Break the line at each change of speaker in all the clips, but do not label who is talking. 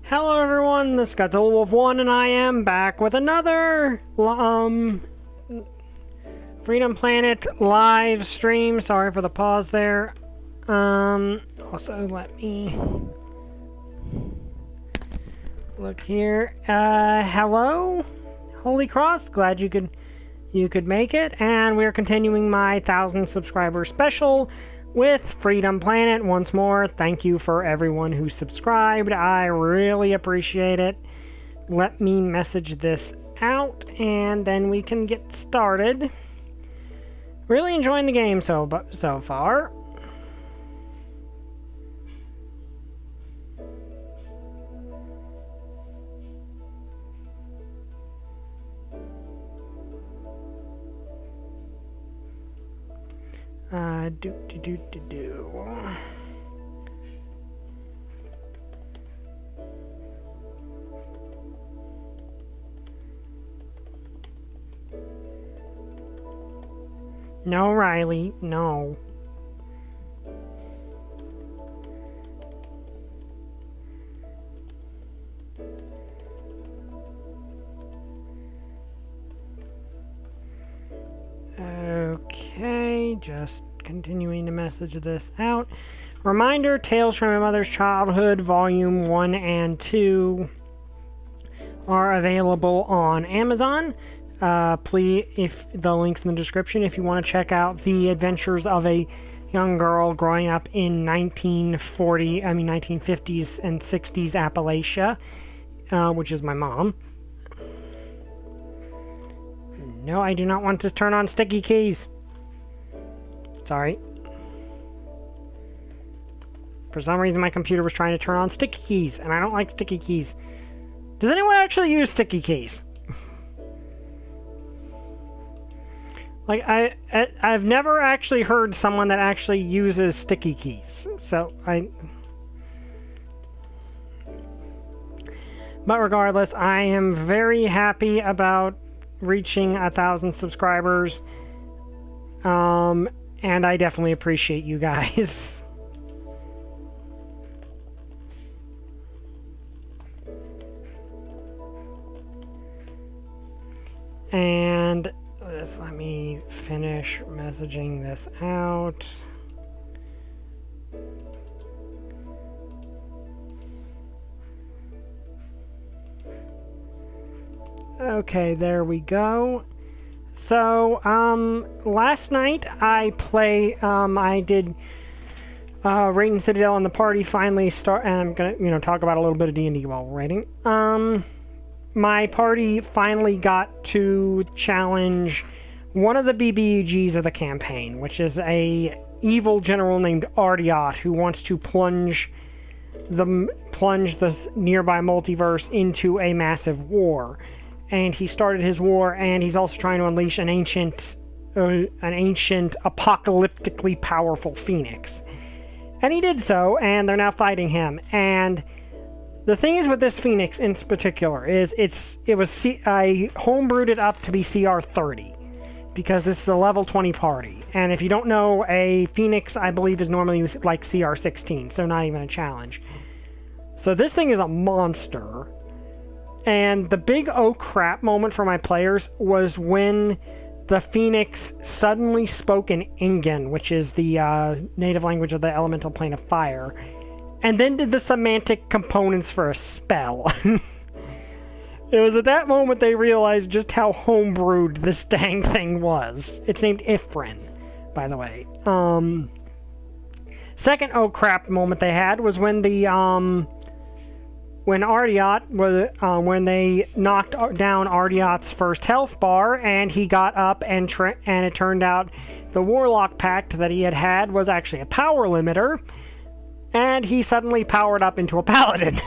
Hello everyone, this is Wolf1 and I am back with another Freedom Planet live stream. Sorry for the pause there. Also let me look here. Hello, Holy Cross, glad you could make it, and we're continuing my 1,000 subscriber special with Freedom Planet. Once more, thank you for everyone who subscribed. I really appreciate it. Let me message this out, and then we can get started. Really enjoying the game so far. No, Riley, no. Okay, just continuing to message this out. Reminder, Tales from My Mother's Childhood, Volume 1 and 2 are available on Amazon. Please, if the link's in the description, if you want to check out the adventures of a young girl growing up in 1950s and 60s Appalachia, which is my mom. No, I do not want to turn on sticky keys. Sorry. For some reason, my computer was trying to turn on sticky keys, and I don't like sticky keys. Does anyone actually use sticky keys? Like, I've never actually heard someone that actually uses sticky keys. But regardless, I am very happy about reaching 1,000 subscribers. And I definitely appreciate you guys. And let me finish messaging this out. Okay, there we go. So, last night I did Raiden Citadel, and the party finally and I'm gonna, talk about a little bit of D&D while we're raiding. My party finally got to challenge one of the BBUGs of the campaign, which is a evil general named Ardiot who wants to plunge the nearby multiverse into a massive war. And he started his war, and he's also trying to unleash an ancient apocalyptically powerful phoenix. And he did so, and they're now fighting him. And the thing is with this phoenix in particular is I homebrewed it up to be CR 30 because this is a level 20 party. And if you don't know, a phoenix I believe is normally like CR 16, so not even a challenge. So this thing is a monster. And the big oh crap moment for my players was when the Phoenix suddenly spoke in Ingen, which is the native language of the elemental plane of fire, and then did the semantic components for a spell. It was at that moment they realized just how homebrewed this dang thing was. It's named Ifrin, by the way. Second oh crap moment they had was when when they knocked down Ardiot's first health bar, and he got up, and it turned out the Warlock Pact that he had was actually a power limiter, and he suddenly powered up into a paladin.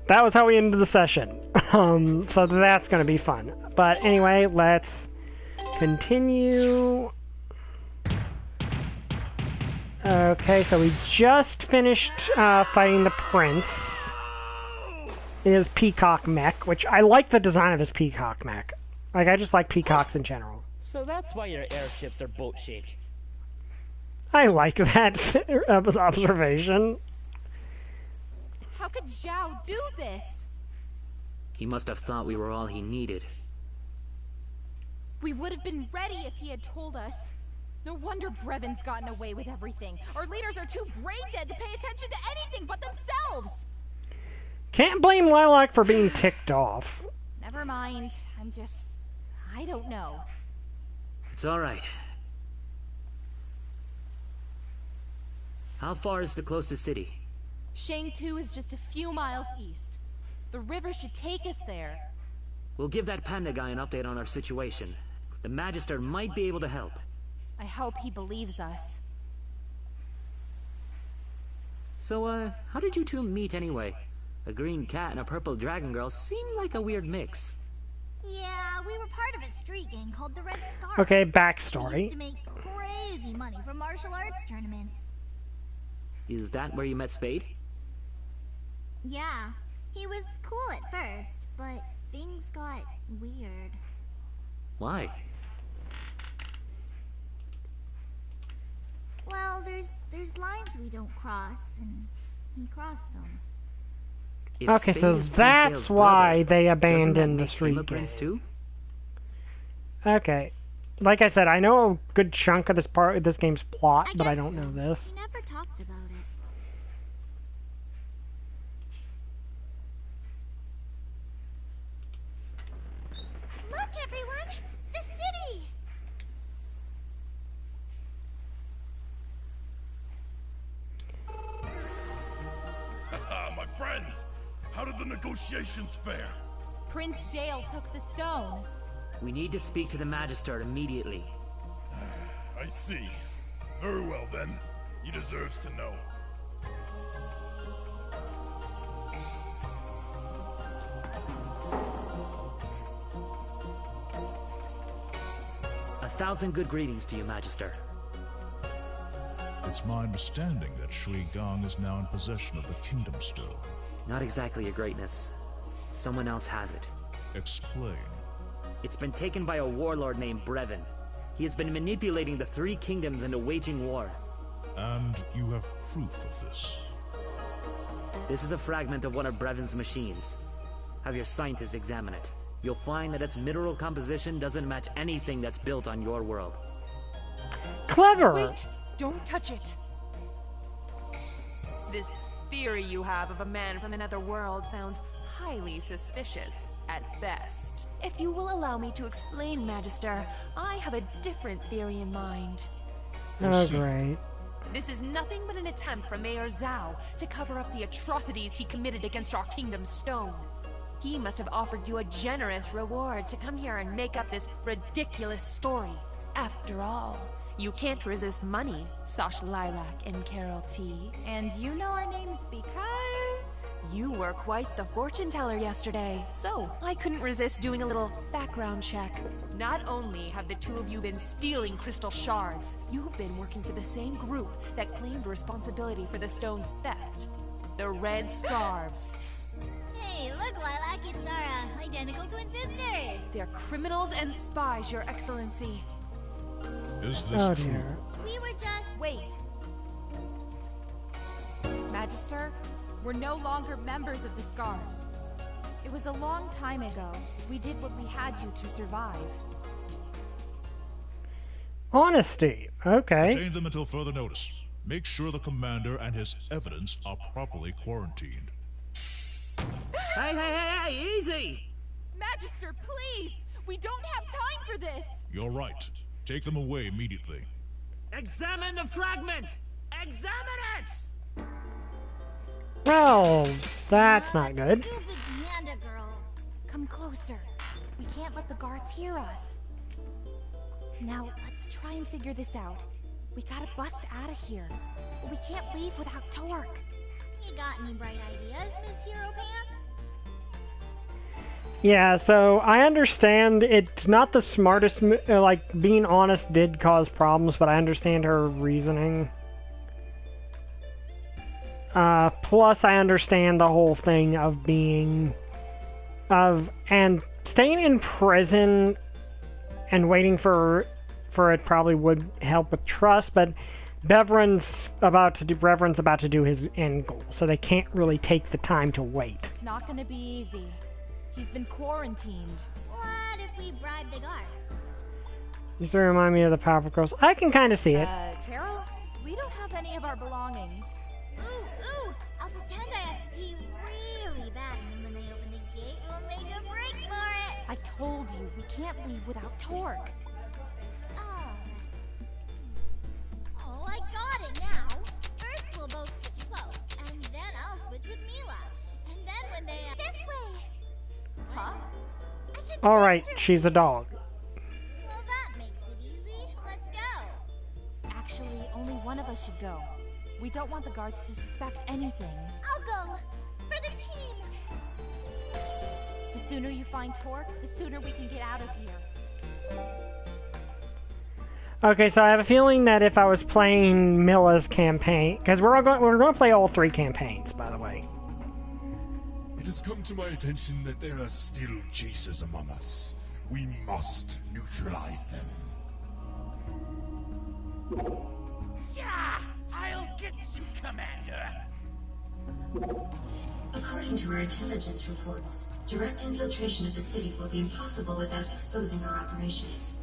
That was how we ended the session. So that's going to be fun. But anyway, let's continue. Okay, so we just finished fighting the prince in his peacock mech, which I like the design of his peacock mech. Like, I just like peacocks in general.
So that's why your airships are boat-shaped.
I like that observation.
How could Zhao do this?
He must have thought we were all he needed.
We would have been ready if he had told us. No wonder Brevin's gotten away with everything. Our leaders are too brain dead to pay attention to anything but themselves!
Can't blame Lilac for being ticked off.
Never mind. I don't know.
It's alright. How far is the closest city?
Shangtu is just a few miles east. The river should take us there.
We'll give that panda guy an update on our situation. The Magister might be able to help.
I hope he believes us.
So, how did you two meet anyway? A green cat and a purple dragon girl seemed like a weird mix.
Yeah, we were part of a street gang called the Red Scarves.
Okay,
We
backstory.
used to make crazy money from martial arts tournaments.
Is that where you met Spade?
Yeah, he was cool at first, but things got weird.
Why?
Well, there's lines we don't cross, and he crossed them.
If
Okay,
Spade
so
is
that's
Freesdale's
why
brother,
they
doesn't that
abandoned the
make him
street
a prince
gang.
too?
Okay. Like I said, I know a good chunk of this game's plot, but I
guess
don't know
so.
this.
He never talked about it. Look, everyone! The city!
Haha, my friends! How did the negotiations fare?
Prince Dale took the stone.
We need to speak to the Magister immediately.
I see. Very well then. He deserves to know.
A thousand good greetings to you, Magister.
It's my understanding that Shui Gong is now in possession of the Kingdom Stone.
Not exactly your greatness. Someone else has it.
Explain.
It's been taken by a warlord named Brevin. He has been manipulating the three kingdoms into waging war.
And you have proof of this.
This is a fragment of one of Brevin's machines. Have your scientists examine it. You'll find that its mineral composition doesn't match anything that's built on your world.
Clever!
Wait! Don't touch it! This theory you have of a man from another world sounds highly suspicious, at best. If you will allow me to explain, Magister, I have a different theory in mind.
Oh, great.
This is nothing but an attempt from Mayor Zhao to cover up the atrocities he committed against our kingdom's stone. He must have offered you a generous reward to come here and make up this ridiculous story. After all, you can't resist money, Sash Lilac and Carol T.
And you know our names because...
You were quite the fortune teller yesterday, so I couldn't resist doing a little background check. Not only have the two of you been stealing crystal shards, you've been working for the same group that claimed responsibility for the stone's theft. The Red Scarves.
Hey, look, Lilac, it's our identical twin sisters.
They're criminals and spies, Your Excellency.
Is this
Oh,
true?
dear.
We were just...
Wait. Magister, we're no longer members of the Scarves. It was a long time ago. We did what we had to survive.
Honesty. Okay.
Detain them until further notice. Make sure the commander and his evidence are properly quarantined.
Hey, easy!
Magister, please! We don't have time for this!
You're right. Take them away immediately.
Examine the fragment! Examine it!
Well, that's not good.
Stupid panda girl.
Come closer. We can't let the guards hear us. Now, let's try and figure this out. We gotta bust out of here. But we can't leave without Torque.
You got any bright ideas, Miss Hero Pants?
Yeah, so I understand it's not the smartest, like, being honest did cause problems, but I understand her reasoning. Plus I understand the whole thing of and staying in prison and waiting for it probably would help with trust, but Reverend's about to do his end goal, so they can't really take the time to wait.
It's not gonna be easy. He's been quarantined.
What if we bribe the guards?
Used to remind me of the Powerpuff Girls. I can kind of see it.
Carol, we don't have any of our belongings.
Ooh, I'll pretend I have to pee really bad, and then when they open the gate, we'll make a break for it.
I told you, we can't leave without Torque.
Oh, I got it now. First, we'll both switch clothes, and then I'll switch with Mila. And then when they... This way!
Huh?
Alright, she's a dog.
Well, that makes it easy. Let's go.
Actually, only one of us should go. We don't want the guards to suspect anything.
I'll go. For the team.
The sooner you find Torque, the sooner we can get out of here.
Okay, so I have a feeling that if I was playing Mila's campaign, because we're going to play all 3 campaigns, by the way.
It has come to my attention that there are still chasers among us. We must neutralize them.
Shah! I'll get you, Commander!
According to our intelligence reports, direct infiltration of the city will be impossible without exposing our operations.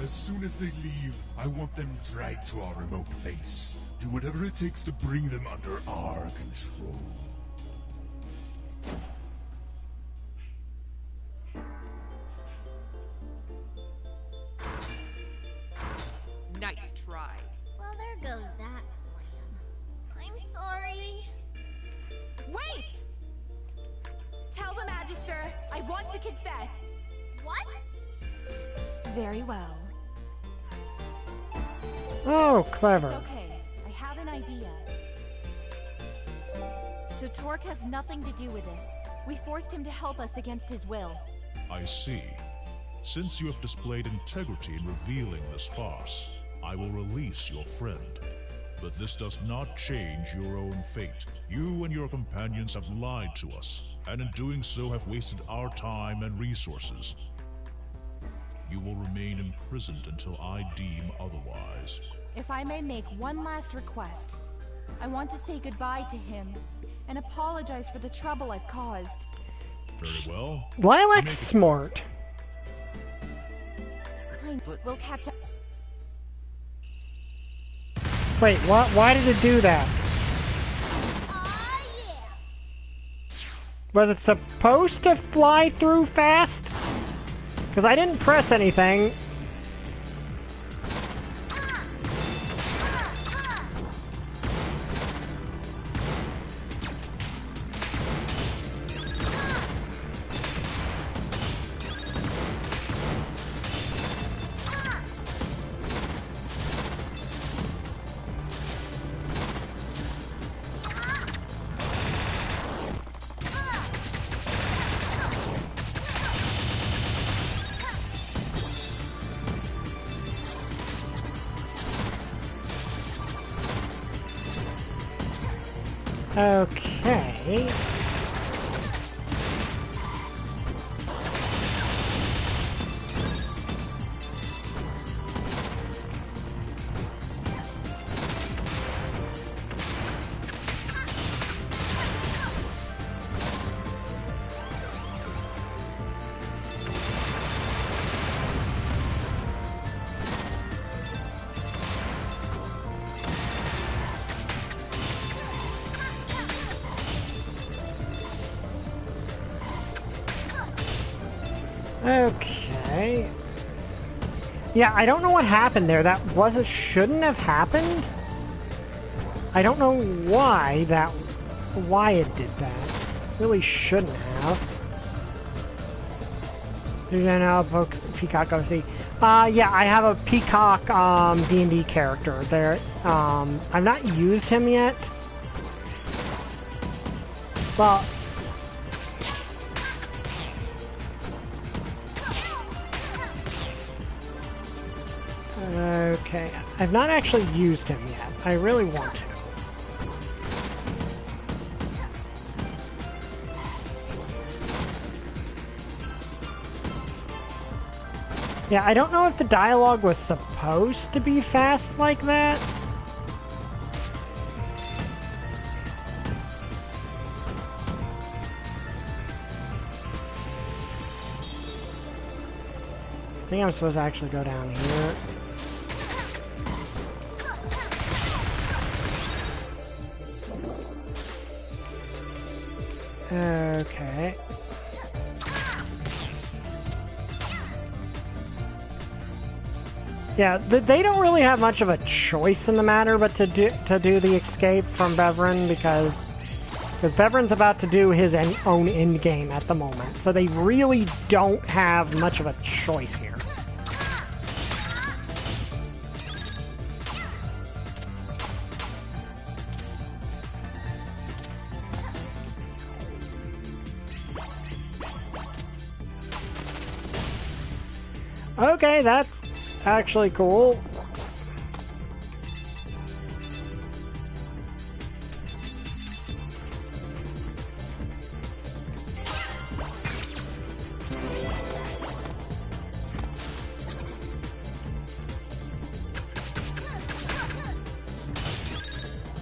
As soon as they leave, I want them dragged to our remote base. Do whatever it takes to bring them under our control.
Nice try.
Well, there goes that plan. I'm sorry.
Wait! Tell the Magister, I want to confess.
What?
Very well.
Oh, clever.
It's okay. I have an idea. So Torque has nothing to do with this. We forced him to help us against his will.
I see. Since you have displayed integrity in revealing this farce, I will release your friend. But this does not change your own fate. You and your companions have lied to us, and in doing so have wasted our time and resources. You will remain imprisoned until I deem otherwise.
If I may make one last request, I want to say goodbye to him and apologize for the trouble I've caused.
Very well.
Lilac's smart.
We'll catch up.
Wait, what? Why did it do that? Was it supposed to fly through fast? Because I didn't press anything. Okay. Okay. Yeah, I don't know what happened there. That shouldn't have happened. I don't know why it did that. Really shouldn't have. There's an Peacock OC. Yeah, I have a Peacock D&D character there. I've not used him yet. Well, okay, I've not actually used him yet. I really want to. Yeah, I don't know if the dialogue was supposed to be fast like that. I think I'm supposed to actually go down here. Okay. Yeah, they don't really have much of a choice in the matter but to do the escape from Bevran because Bevran's about to do his own end game at the moment. So they really don't have much of a choice here. Okay, that's actually cool.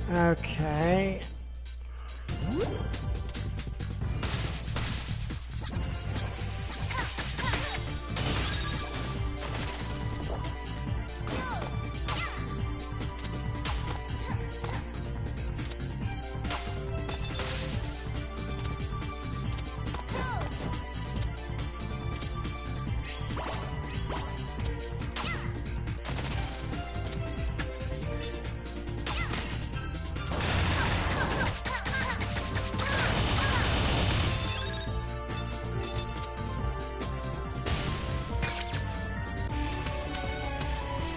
Okay.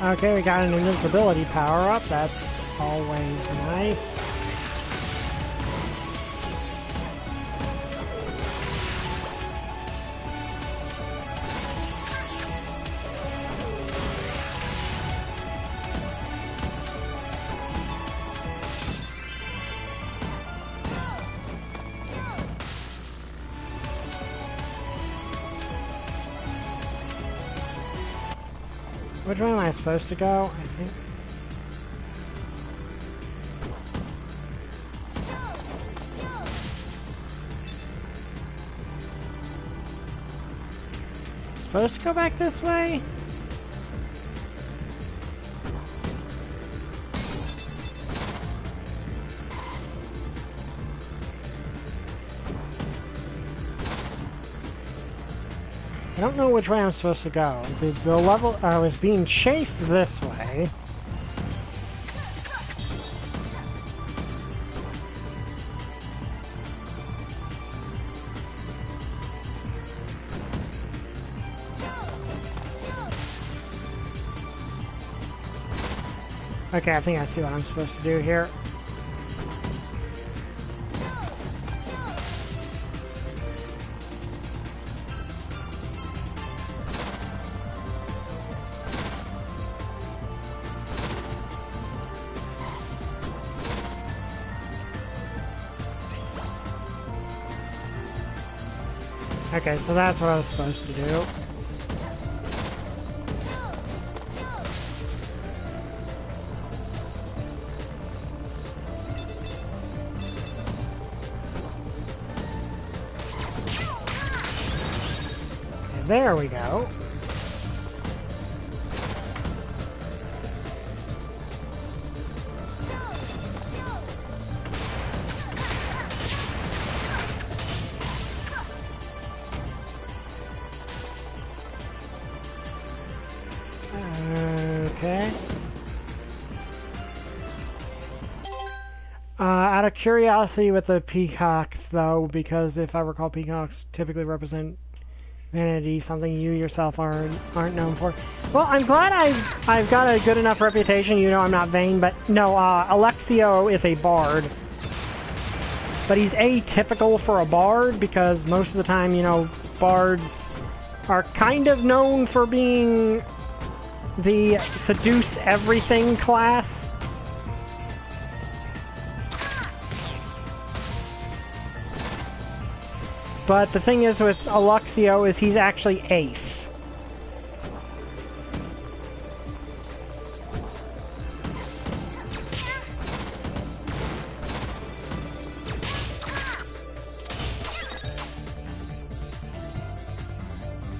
Okay, we got an invincibility power-up. That's always nice. Which way am I supposed to go? I think. Supposed to go back this way? I don't know which way I'm supposed to go. The level, I was being chased this way. Okay, I think I see what I'm supposed to do here. Okay, so that's what I was supposed to do. There we go. Okay. Out of curiosity with the peacocks, though, because if I recall, peacocks typically represent vanity, something you yourself aren't known for. Well, I'm glad I've got a good enough reputation. You know, I'm not vain, but no, Alexio is a bard, but he's atypical for a bard because most of the time, you know, bards are kind of known for being the seduce everything class. But the thing is with Alexio is he's actually ace.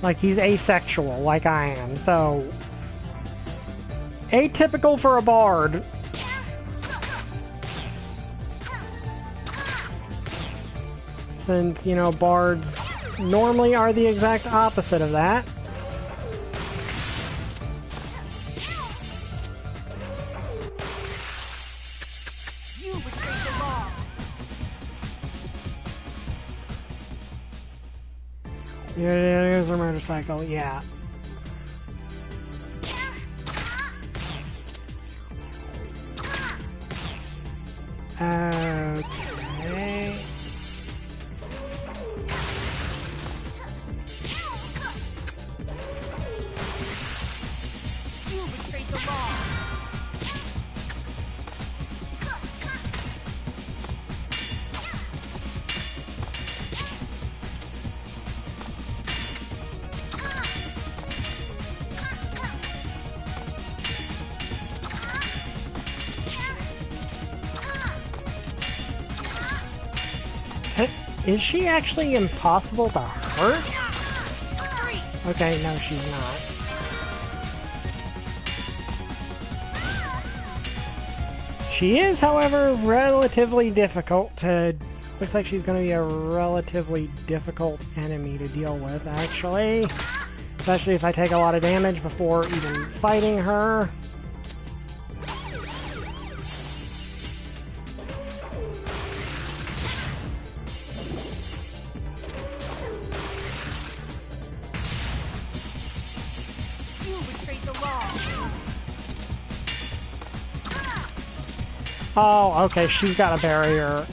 Like, he's asexual, like I am, so... Atypical for a bard. Since, you know, bards normally are the exact opposite of that.
You betrayed the law.
Yeah, there's a motorcycle, yeah. Okay.
You betrayed the law.
Is she actually impossible to hurt? Okay, no, she's not. She is, however, relatively difficult to... Looks like she's going to be a relatively difficult enemy to deal with, actually. Especially if I take a lot of damage before even fighting her. Oh, okay, she's got a barrier.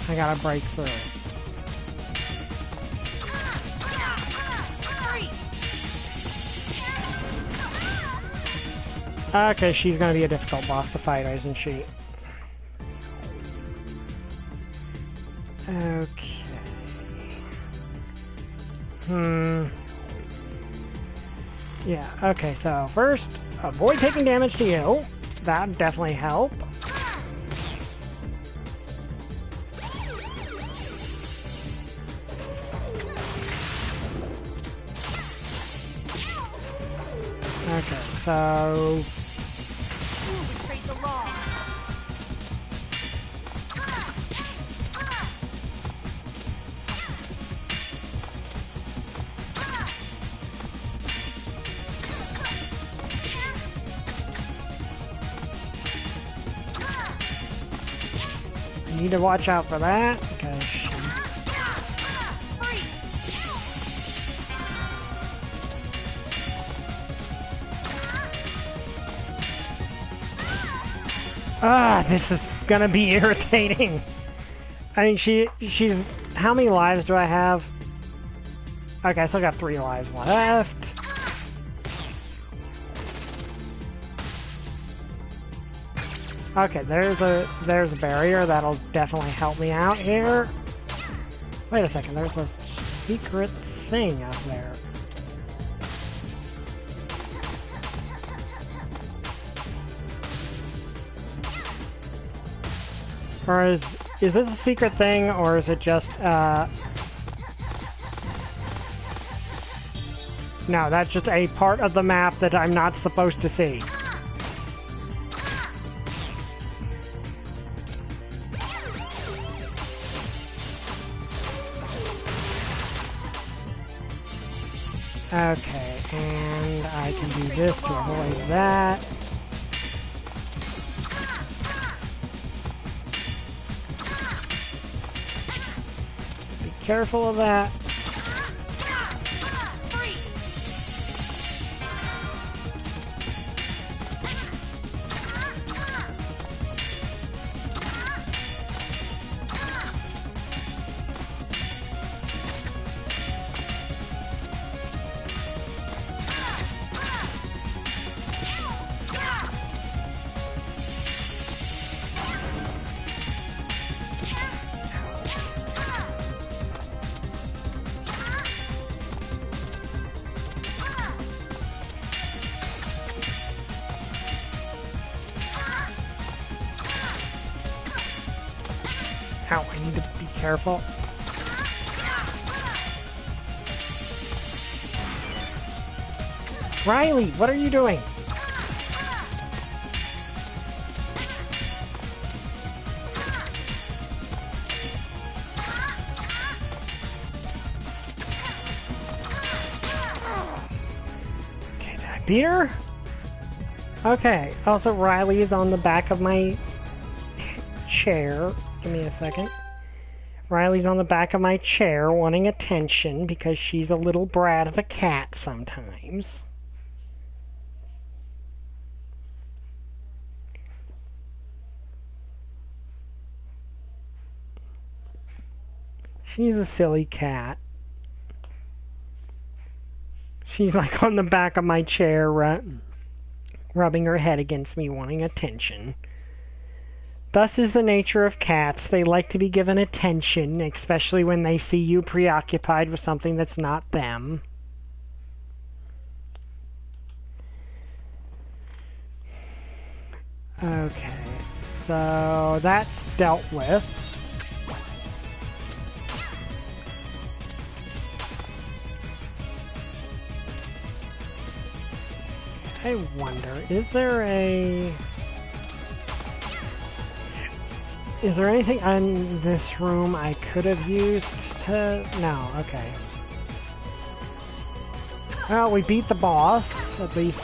I gotta break through. Okay, she's gonna be a difficult boss to fight, isn't she? Okay. Yeah, okay, so first, avoid taking damage to you. That would definitely help. Okay, so...
You betrayed the law.
Need to watch out for that, because this is gonna be irritating. I mean, she's... How many lives do I have? Okay, I still got 3 lives left. Okay, there's a barrier that'll definitely help me out here. Wait a second, there's a secret thing up there. Or is this a secret thing, or is it just, No, that's just a part of the map that I'm not supposed to see. Okay, and I can do this to avoid that. Be careful of that. Ow, I need to be careful. Riley, what are you doing? Okay, did I beat her? Okay, also Riley is on the back of my chair. Give me a second. Riley's on the back of my chair wanting attention because she's a little brat of a cat sometimes. She's a silly cat. She's like on the back of my chair, rubbing her head against me, wanting attention. Thus is the nature of cats. They like to be given attention, especially when they see you preoccupied with something that's not them. Okay, so that's dealt with. I wonder, is there anything in this room I could have used to... No, okay. Well, we beat the boss, at least.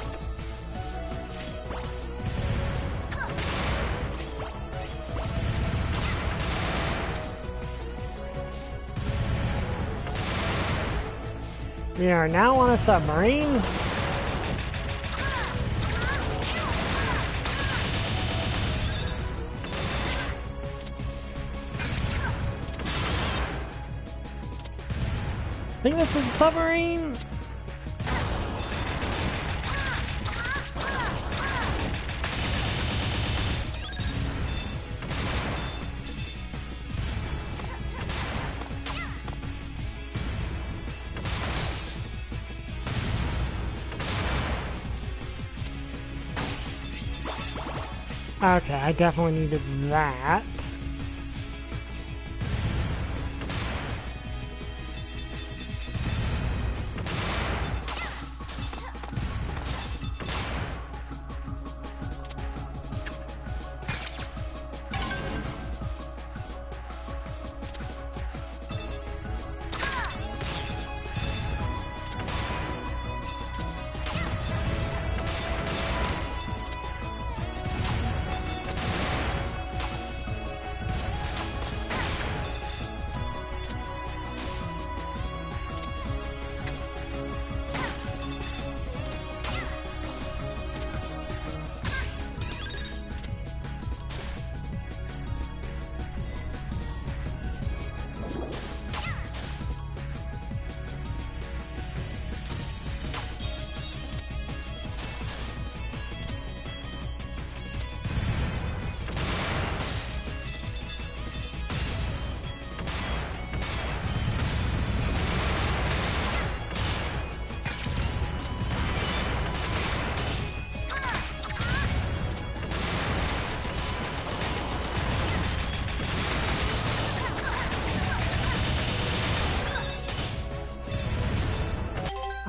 We are now on a submarine. I think this is a submarine. Okay, I definitely needed that.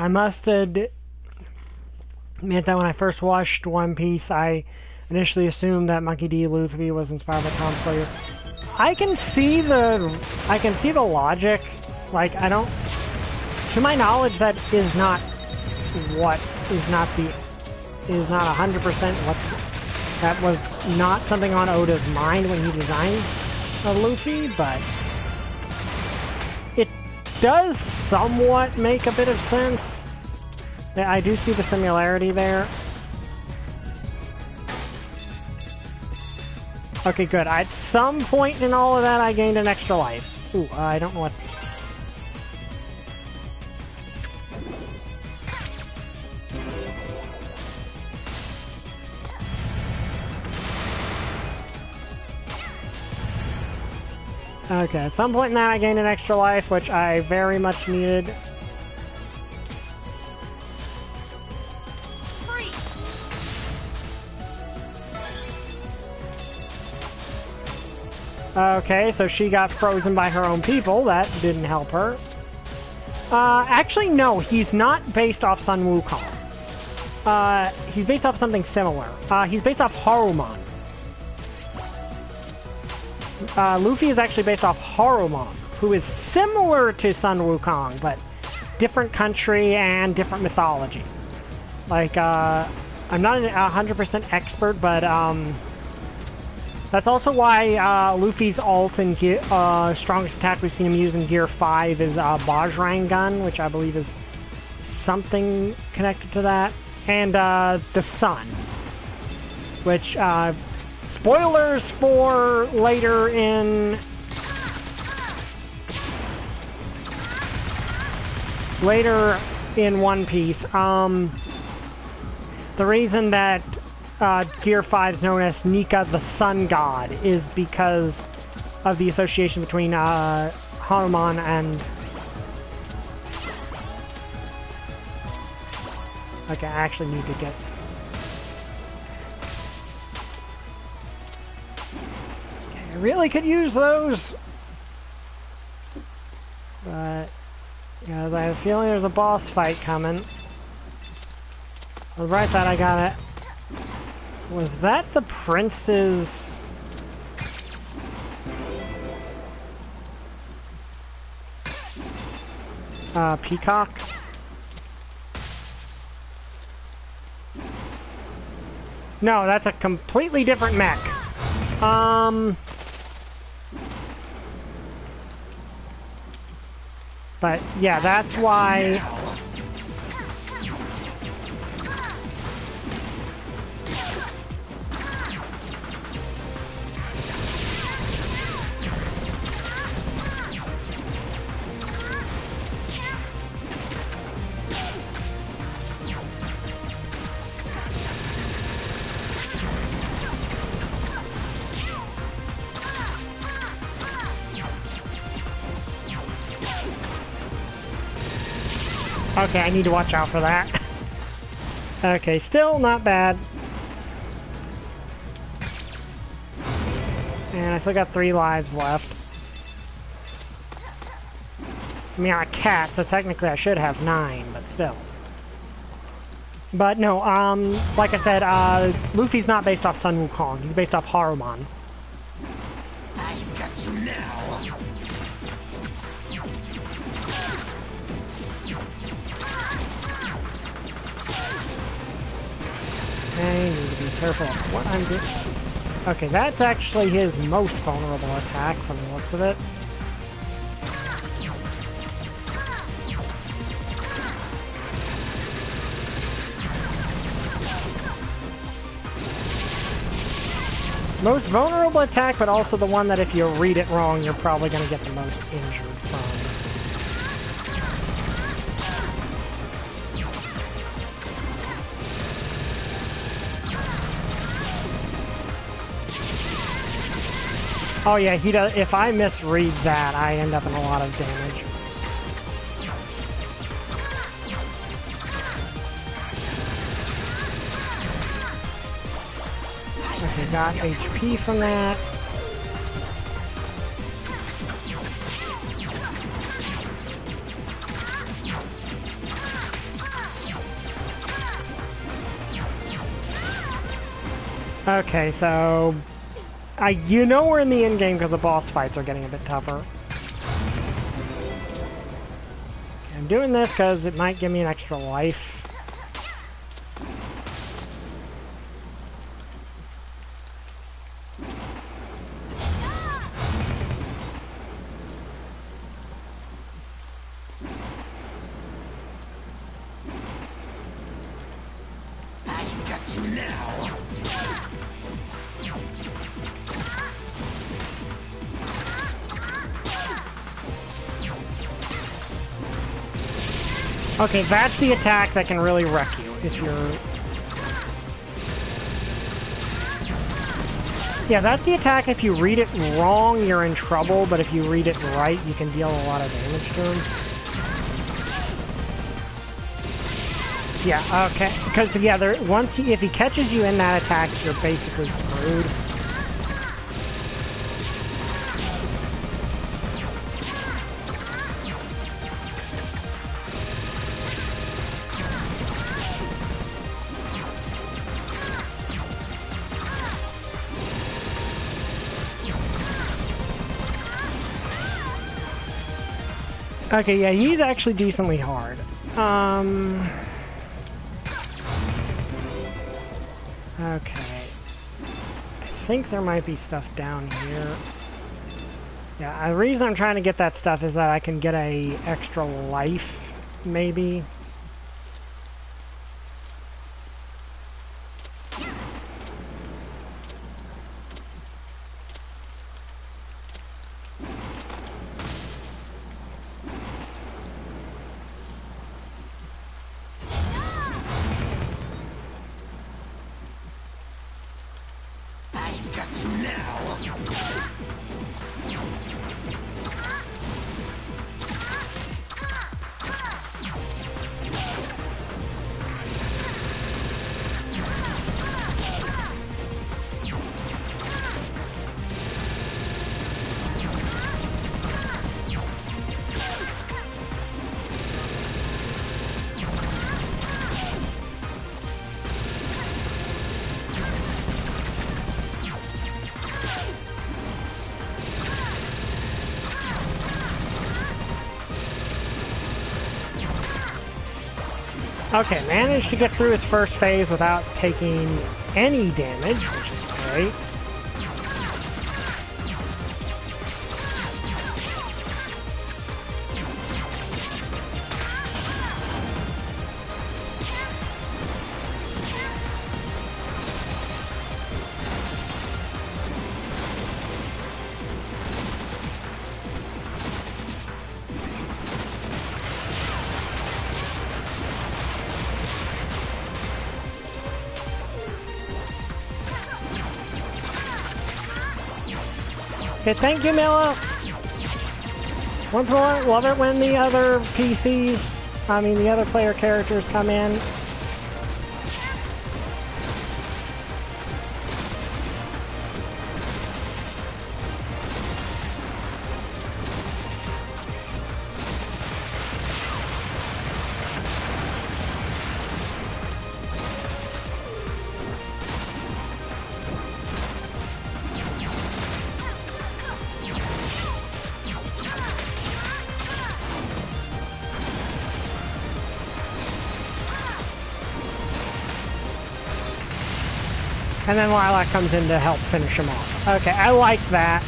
I must admit that when I first watched One Piece, I initially assumed that Monkey D. Luffy was inspired by Tom Sawyer. I can see the logic. Like, I don't... To my knowledge, that is not what is not 100% what... That was not something on Oda's mind when he designed Luffy, but... It does somewhat make a bit of sense. I do see the similarity there. Okay, good. At some point in all of that, I gained an extra life. Ooh, I don't know what... Okay, at some point now I gained an extra life, which I very much needed. Okay, so she got frozen by her own people. That didn't help her. Actually, no, he's not based off Sun Wukong. he's based off something similar. He's based off Harumon. Luffy is actually based off Harumon, who is similar to Sun Wukong, but different country and different mythology. Like, I'm not a 100% expert, but that's also why Luffy's ult and strongest attack we've seen him use in Gear 5 is Bajrang Gun, which I believe is something connected to that. And the sun, which, spoilers for later in One Piece. The reason that Gear 5 is known as Nika the Sun God is because of the association between Hanuman and... Okay, I actually need to get... I really could use those! But... because I have a feeling there's a boss fight coming. On the bright side, I got it. Was that the prince's... peacock? No, that's a completely different mech. But, yeah, that's why... Okay, I need to watch out for that. Okay, still not bad. And I still got 3 lives left. I mean, I'm a cat, so technically I should have 9, but still. But no, like I said, Luffy's not based off Sun Wukong. He's based off Harumon.
I've got you now.
I need to be careful of what I'm doing. Okay, that's actually his most vulnerable attack from the looks of it. Most vulnerable attack, but also the one that if you read it wrong, you're probably going to get the most injured from. Oh yeah, he does. If I misread that, I end up in a lot of damage. Okay, got HP from that. Okay, so... you know we're in the end game because the boss fights are getting a bit tougher. I'm doing this because it might give me an extra life.
I've got you now.
Okay, that's the attack that can really wreck you if you're... Yeah, that's the attack if you read it wrong, you're in trouble, but if you read it right, you can deal a lot of damage to him. Yeah, okay, because, yeah, if he catches you in that attack, you're basically screwed. Okay, yeah, he's actually decently hard. Okay. I think there might be stuff down here. Yeah, the reason I'm trying to get that stuff is that I can get a extra life, maybe.
I've got you now.
Okay, managed to get through his first phase without taking any damage, which is great. Okay, thank you, Milla. Once more, love it when the other the other player characters come in. And then Lilac comes in to help finish him off. Okay, I like that.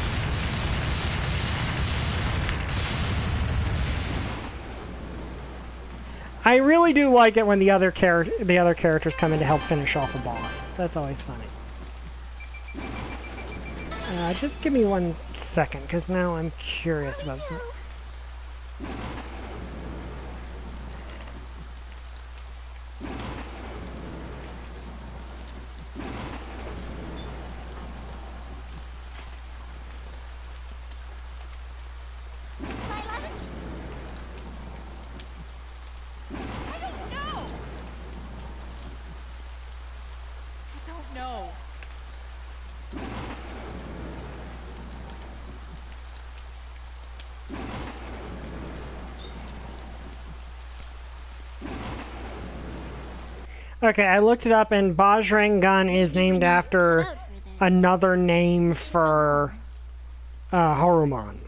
I really do like it when the other characters come in to help finish off a boss. That's always funny. Just give me 1 second, because now I'm curious about this. Okay, I looked it up, and Bajrang Gun is named after another name for Haruman.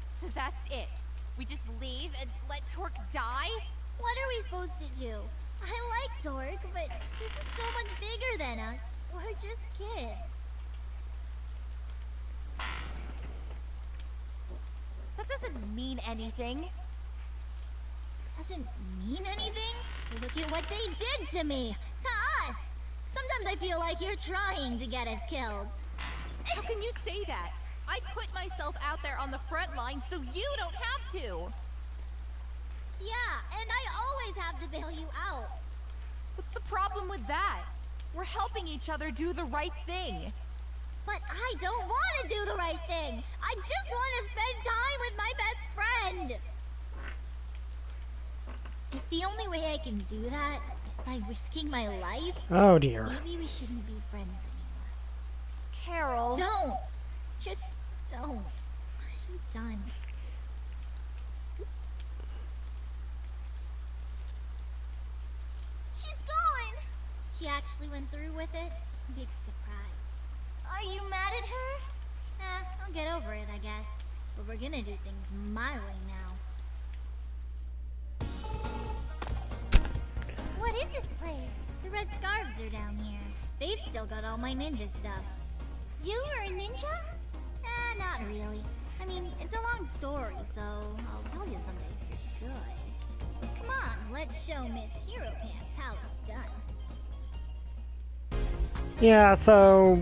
So that's it? We just leave and let Torque die?
What are we supposed to do? I like Torque, but this is so much bigger than us. We're just kids.
That doesn't mean anything.
Doesn't mean anything? Look at what they did to me! To us! Sometimes I feel like you're trying to get us killed.
How can you say that? I put myself out there on the front line so you don't have to!
Yeah, and I always have to bail you out.
What's the problem with that? We're helping each other do the right thing.
But I don't want to do the right thing! I just want to spend time with my best friend! If the only way I can do that is by risking my life...
Oh dear.
Maybe we shouldn't be friends anymore.
Carol...
Don't! Just don't. I'm done. She's gone! She actually went through with it? Big surprise. Are you mad at her? I'll get over it, I guess. But we're gonna do things my way now. What is this place? The red scarves are down here. They've still got all my ninja stuff. You were a ninja? Not really. I mean, it's a long story, so I'll tell you someday if you're good. Come on, let's show Miss Hero Pants how it's done.
Yeah, so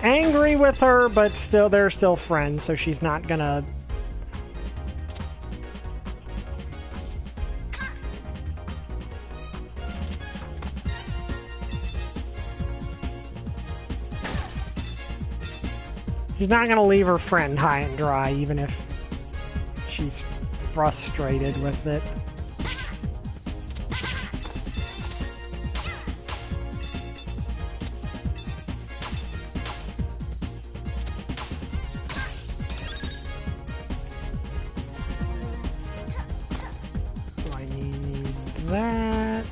angry with her, but still they're still friends, so she's not gonna. She's not gonna leave her friend high and dry, even if she's frustrated with it. So I need that.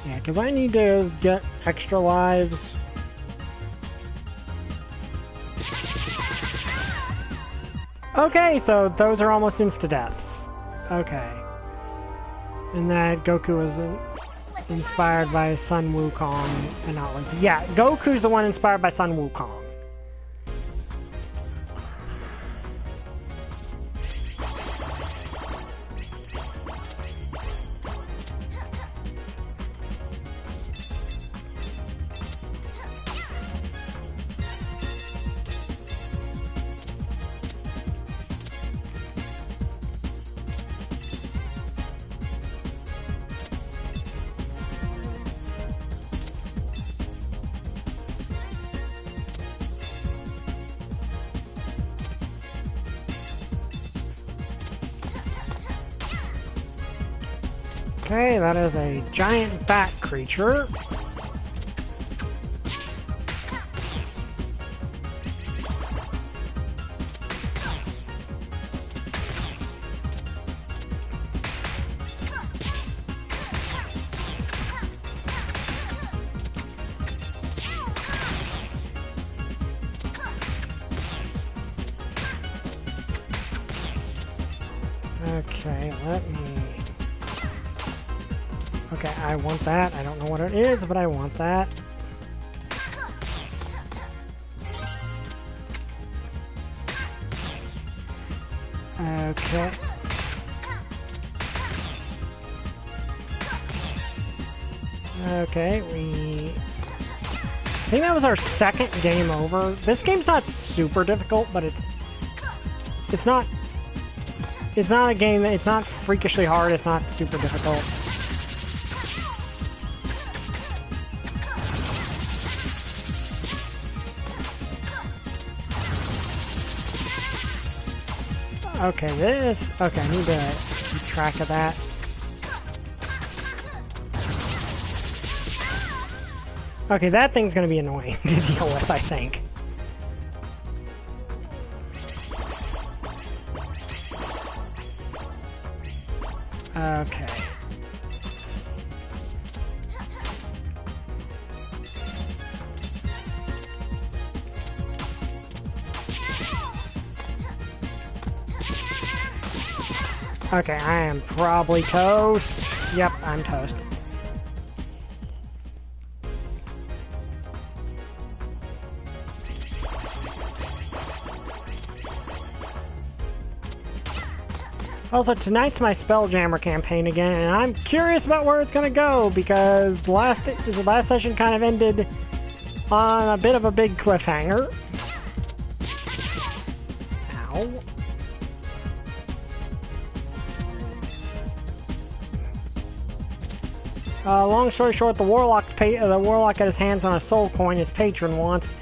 Yeah, because I need to get extra lives. Okay, so those are almost insta-deaths. Okay. And that Goku was inspired by Sun Wukong, and not like... Yeah, Goku's the one inspired by Sun Wukong. Okay, that is a giant bat creature. Okay, let me... Okay, I want that. I don't know what it is, but I want that. Okay. Okay, I think that was our second game over. This game's not super difficult, but it's not a game that... It's not freakishly hard, it's not super difficult. Okay, okay, I need to keep track of that. Okay, that thing's gonna be annoying to deal with, I think. Okay. Okay, I am probably toast. Yep, I'm toast. Also, tonight's my Spelljammer campaign again, and I'm curious about where it's gonna go, because the last session kind of ended on a bit of a big cliffhanger. Ow. Long story short, the warlock got his hands on a soul coin his patron wants,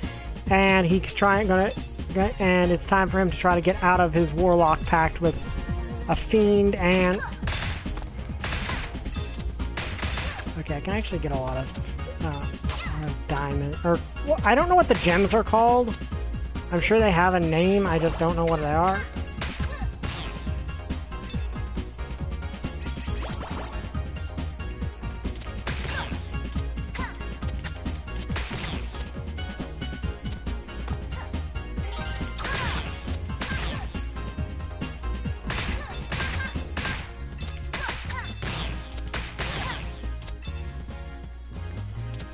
and he's and it's time for him to try to get out of his warlock pact with a fiend. And okay, I can actually get a lot of diamond, or well, I don't know what the gems are called. I'm sure they have a name, I just don't know what they are.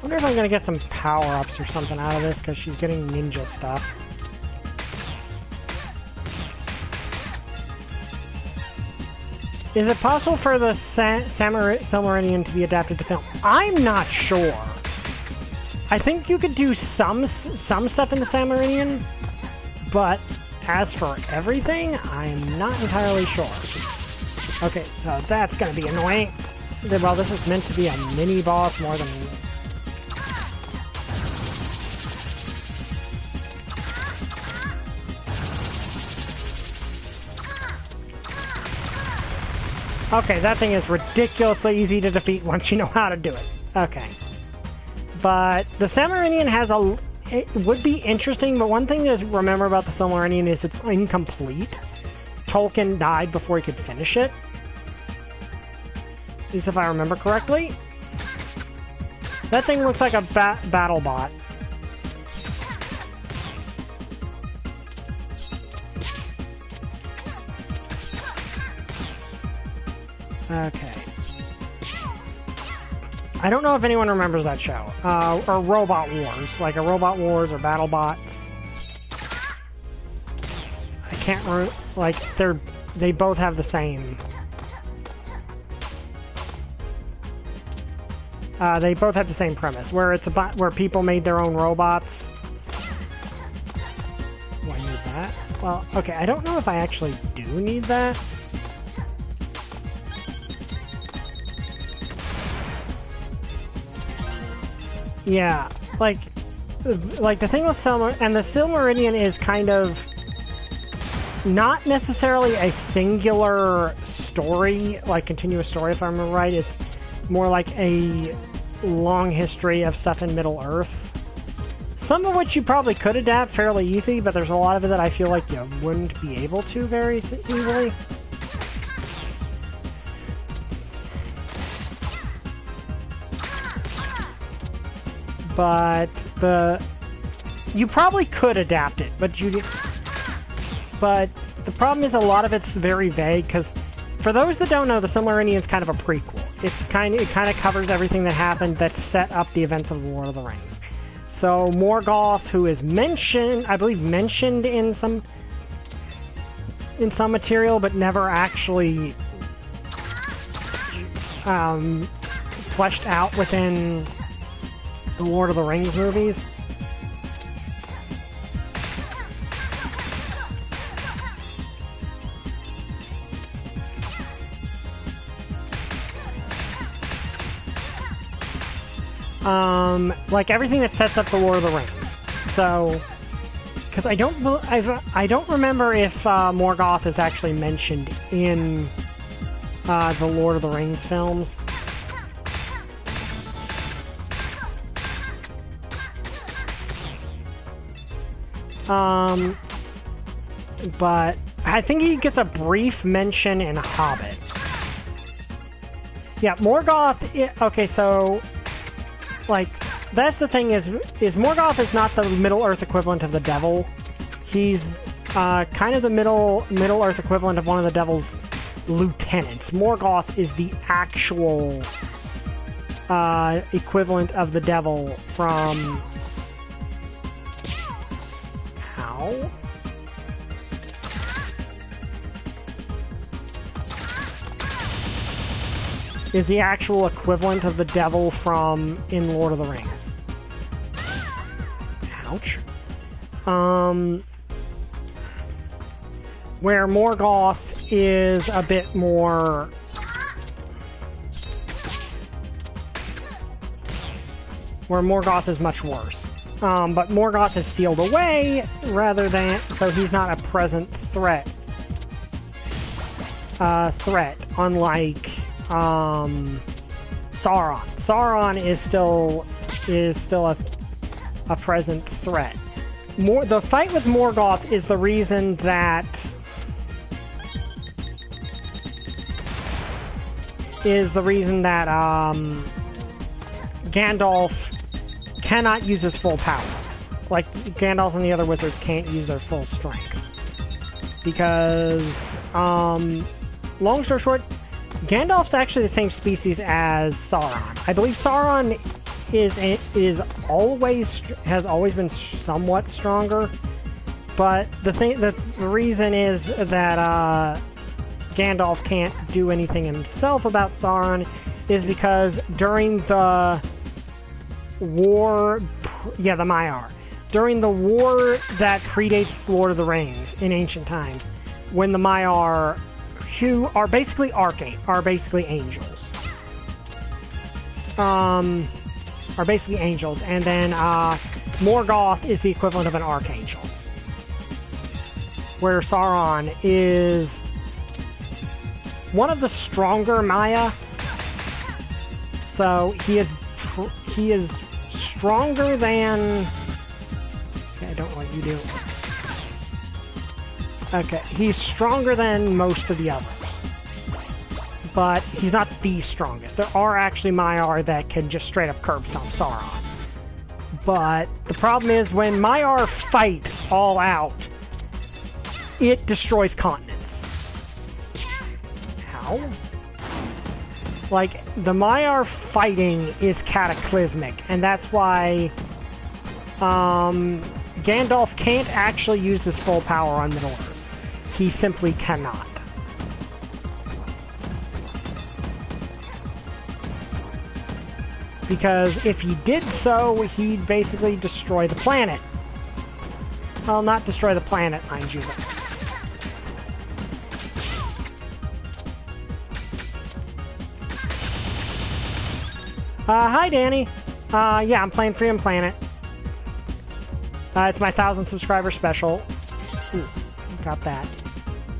I wonder if I'm gonna get some power-ups or something out of this, because she's getting ninja stuff. Is it possible for the Silmarillion to be adapted to film? I'm not sure. I think you could do some stuff in the Silmarillion, but as for everything, I'm not entirely sure. Okay, so that's gonna be annoying. Well, this is meant to be a mini-boss more than... Okay, that thing is ridiculously easy to defeat once you know how to do it. Okay. But the Silmarillion has a... It would be interesting, but one thing to remember about the Silmarillion is it's incomplete. Tolkien died before he could finish it. At least if I remember correctly. That thing looks like a battle bot. Okay. I don't know if anyone remembers that show. Or Robot Wars. Like a Robot Wars or Battle Bots. I can't remember. Like, they both have the same. They both have the same premise, where it's where people made their own robots. Do I need that? Well, okay, I don't know if I actually do need that. Yeah, like the thing with the Silmarillion is kind of not necessarily a singular story, like continuous story, if I remember right. It's more like a long history of stuff in Middle-earth. Some of which you probably could adapt fairly easy, but there's a lot of it that I feel like you wouldn't be able to very easily. But you probably could adapt it, but the problem is a lot of it's very vague, because for those that don't know, the Silmarillion is kind of a prequel. It kind of covers everything that happened that set up the events of the Lord of the Rings. So Morgoth, who is mentioned, I believe mentioned in some material, but never actually fleshed out within the Lord of the Rings movies. Like everything that sets up the Lord of the Rings. So, because I don't remember if Morgoth is actually mentioned in the Lord of the Rings films. But I think he gets a brief mention in Hobbit. Yeah, Morgoth. Okay, so like that's the thing is Morgoth is not the Middle-earth equivalent of the devil. He's kind of the Middle-earth equivalent of one of the devil's lieutenants. Morgoth is the actual equivalent of the devil from... How? Is the actual equivalent of the devil from in Lord of the Rings. Ouch. Where Morgoth is a bit more... where Morgoth is much worse. But Morgoth is sealed away, rather than... So he's not a present threat. Unlike Sauron. Sauron is still a present threat. The fight with Morgoth is the reason that Gandalf cannot use his full power. Like, Gandalf and the other wizards can't use their full strength. Because, long story short, Gandalf's actually the same species as Sauron. I believe Sauron has always been somewhat stronger, but the reason is that Gandalf can't do anything himself about Sauron is because during the war, the Maiar, during the war that predates Lord of the Rings in ancient times, when the Maiar, who are basically angels, and then Morgoth is the equivalent of an archangel, where Sauron is one of the stronger Maya. So he is stronger than... Okay, I don't know what you do. Okay, he's stronger than most of the others. But he's not the strongest. There are actually Maiar that can just straight up curb stomp Sauron. But the problem is when Maiar fight all out, it destroys continents. How? Like, the Maiar fighting is cataclysmic, and that's why Gandalf can't actually use his full power on Middle-earth. He simply cannot. Because if he did so, he'd basically destroy the planet. Well, not destroy the planet, mind you. Hi, Danny. Yeah, I'm playing Freedom Planet. It's my 1,000 subscriber special. Ooh, got that.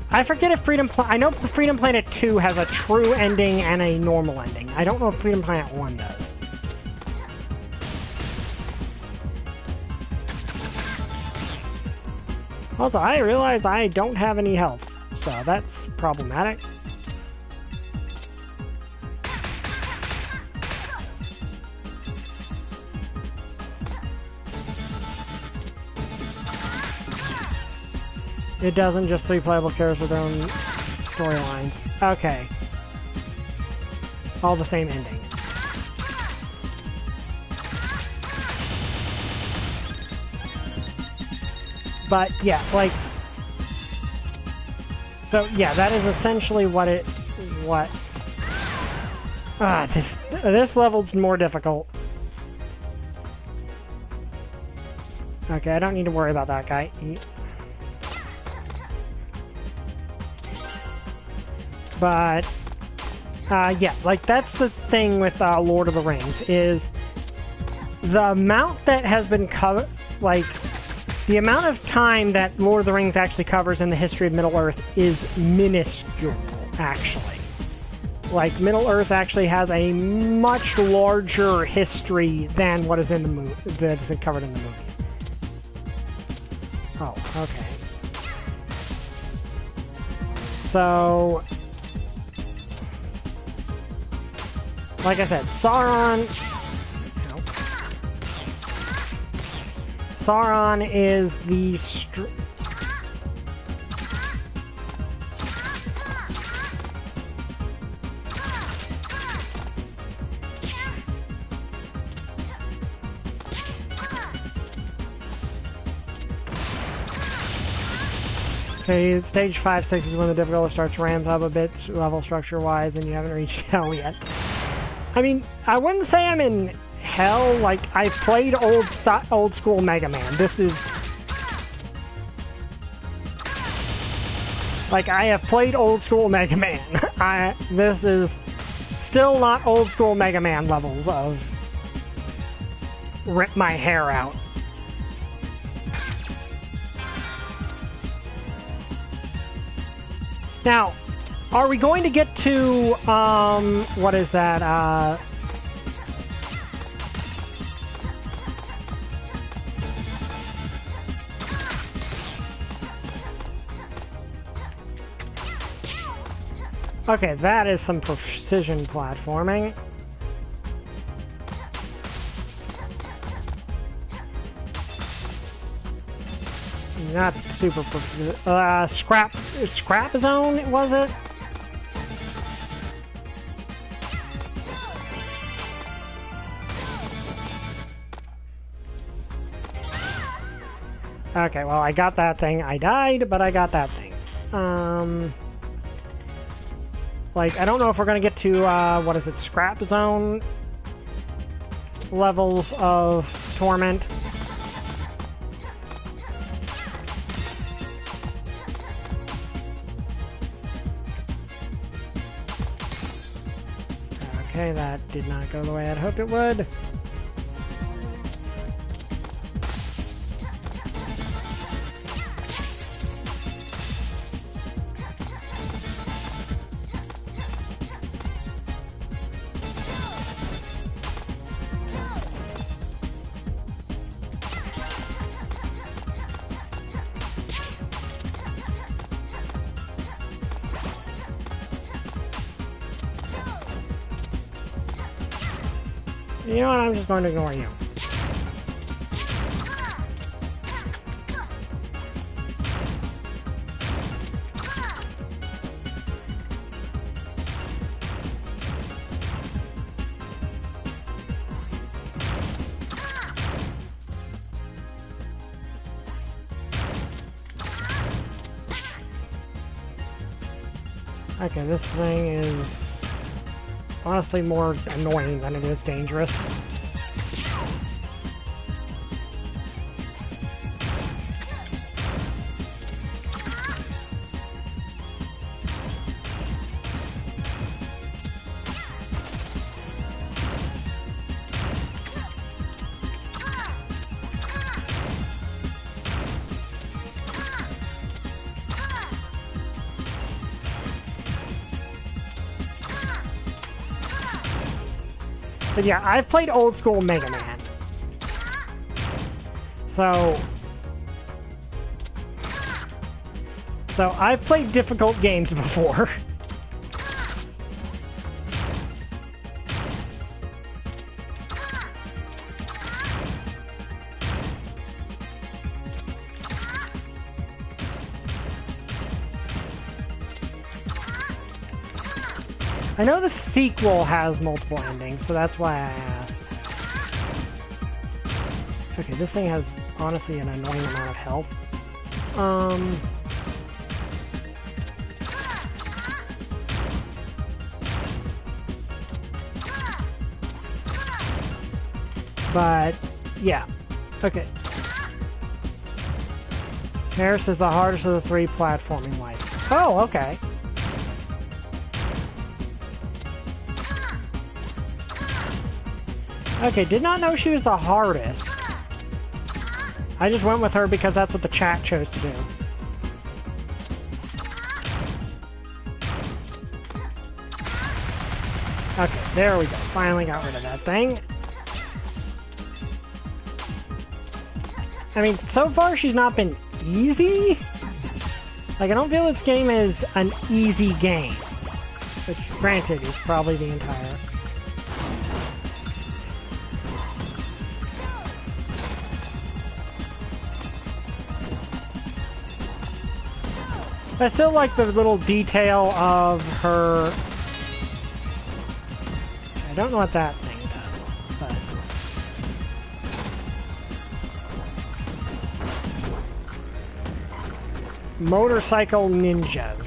I forget if I know Freedom Planet 2 has a true ending and a normal ending. I don't know if Freedom Planet 1 does. Also, I realize I don't have any health, so that's problematic. It doesn't, just 3 playable characters with their own storylines. Okay. All the same ending. But, yeah, like... So, yeah, that is essentially this level's more difficult. Okay, I don't need to worry about that guy. But, yeah, like, that's the thing with Lord of the Rings, is the amount that has been covered, like, the amount of time that Lord of the Rings actually covers in the history of Middle-earth is minuscule, actually. Like, Middle-earth actually has a much larger history than what is in the movie, that's been covered in the movies. Oh, okay. So... Like I said, Sauron is the Okay, stage 5, 6 is when the difficulty starts to ramp up a bit, level structure-wise, and you haven't reached hell yet. I mean, I wouldn't say I'm in hell. Like, I've played old school Mega Man. This is... Like, I have played old school Mega Man. This is still not old school Mega Man levels of rip my hair out. Now, are we going to get to, what is that, okay, that is some precision platforming. Not super precision. Scrap zone, was it? Okay, well, I got that thing. I died, but I got that thing. Like, I don't know if we're gonna get to, what is it, Scrap Zone levels of Torment. Okay, that did not go the way I'd hoped it would. You know what, I'm just going to ignore you. Okay, this thing is honestly more annoying than it is dangerous. But yeah, I've played old school Mega Man. So I've played difficult games before. I know the sequel has multiple endings, so that's why I asked. Okay, this thing has, honestly, an annoying amount of health. But, yeah. Okay. Harris is the hardest of the three platforming lights. Oh, okay. Okay, did not know she was the hardest. I just went with her because that's what the chat chose to do. Okay, there we go. Finally got rid of that thing. I mean, so far she's not been easy. Like, I don't feel this game is an easy game. Which, granted, is probably the entire... I still like the little detail of her... I don't know what that thing does, but... Motorcycle ninjas.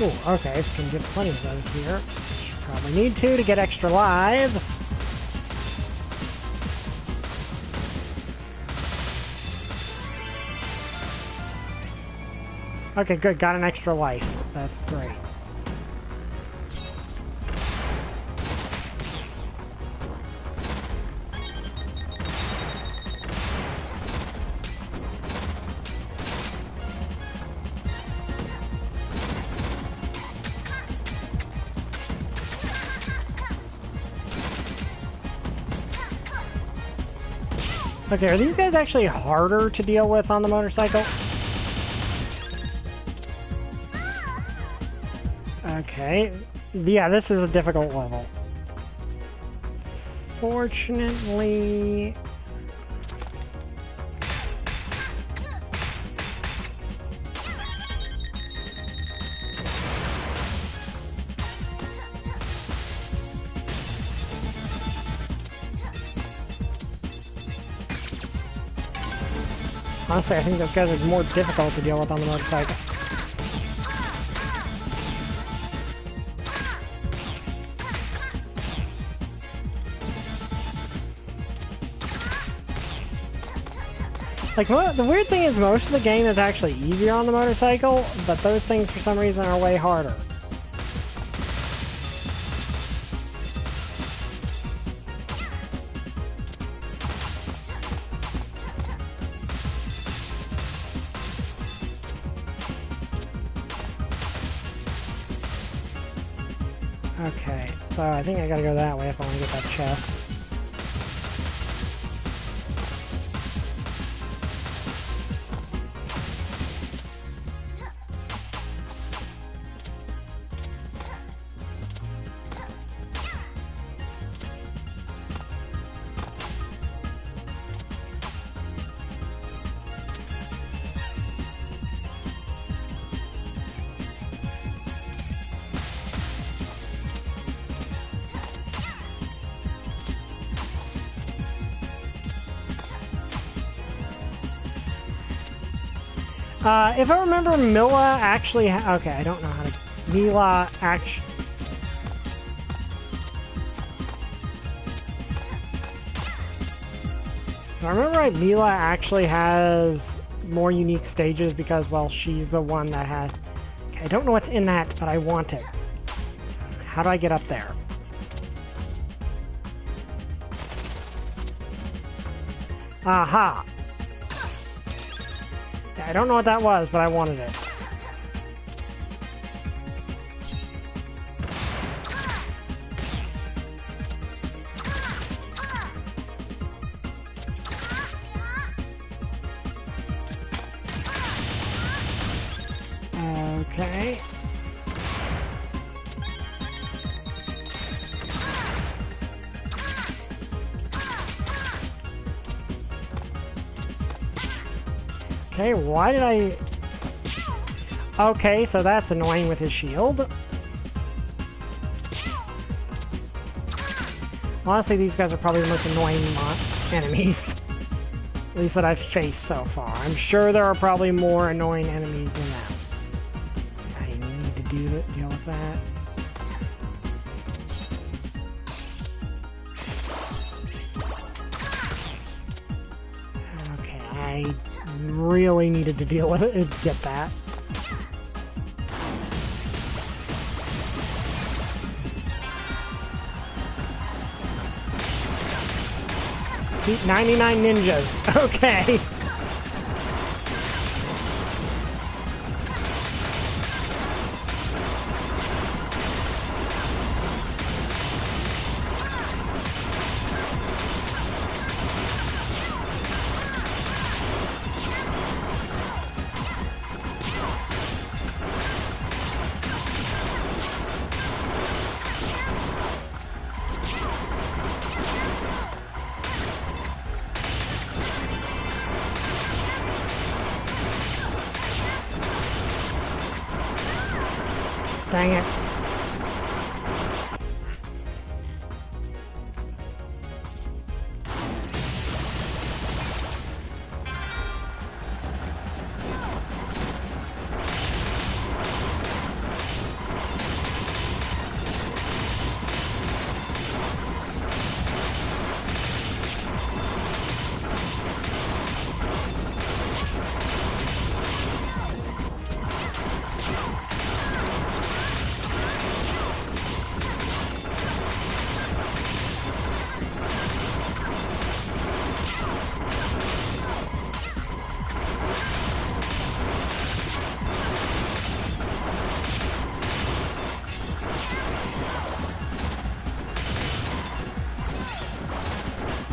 Ooh, okay, so can get plenty of those here. Probably need to get extra lives. Okay, good. Got an extra life. That's great. Okay, are these guys actually harder to deal with on the motorcycle? Okay. Yeah, this is a difficult level. Fortunately... Honestly, I think those guys are more difficult to deal with on the motorcycle. Like, the weird thing is most of the game is actually easier on the motorcycle, but those things for some reason are way harder. Okay, so I think I gotta go that way if I want to get that chest. If I remember, Mila actually okay, I don't know how to... Mila actually... If I remember right, Mila actually has more unique stages because, well, she's the one that has... Okay, I don't know what's in that, but I want it. How do I get up there? Aha! I don't know what that was, but I wanted it. Okay. Okay, why did I... Okay, so that's annoying with his shield. Honestly, these guys are probably the most annoying enemies. At least that I've faced so far. I'm sure there are probably more annoying enemies than that. I need to deal with that. Okay, I really needed to deal with it and get that. Beat 99 ninjas. Okay. Dang it.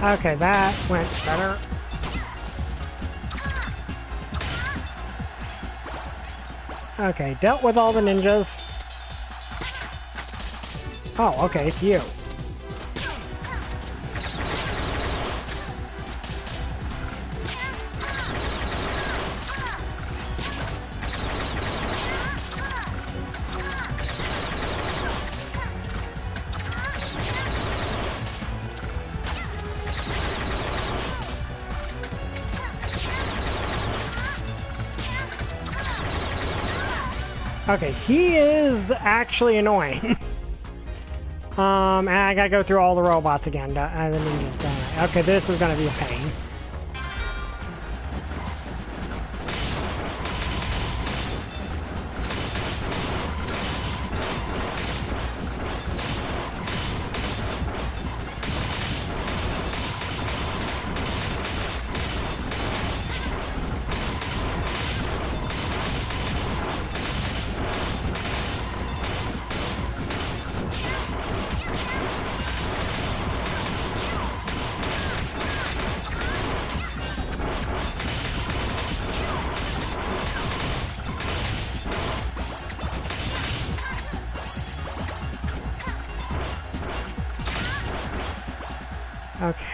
Okay, that went better. Okay, dealt with all the ninjas. Oh, okay, it's you. Okay, he is actually annoying. And I gotta go through all the robots again. The ninjas, don't I? Okay, this is gonna be a pain. Okay.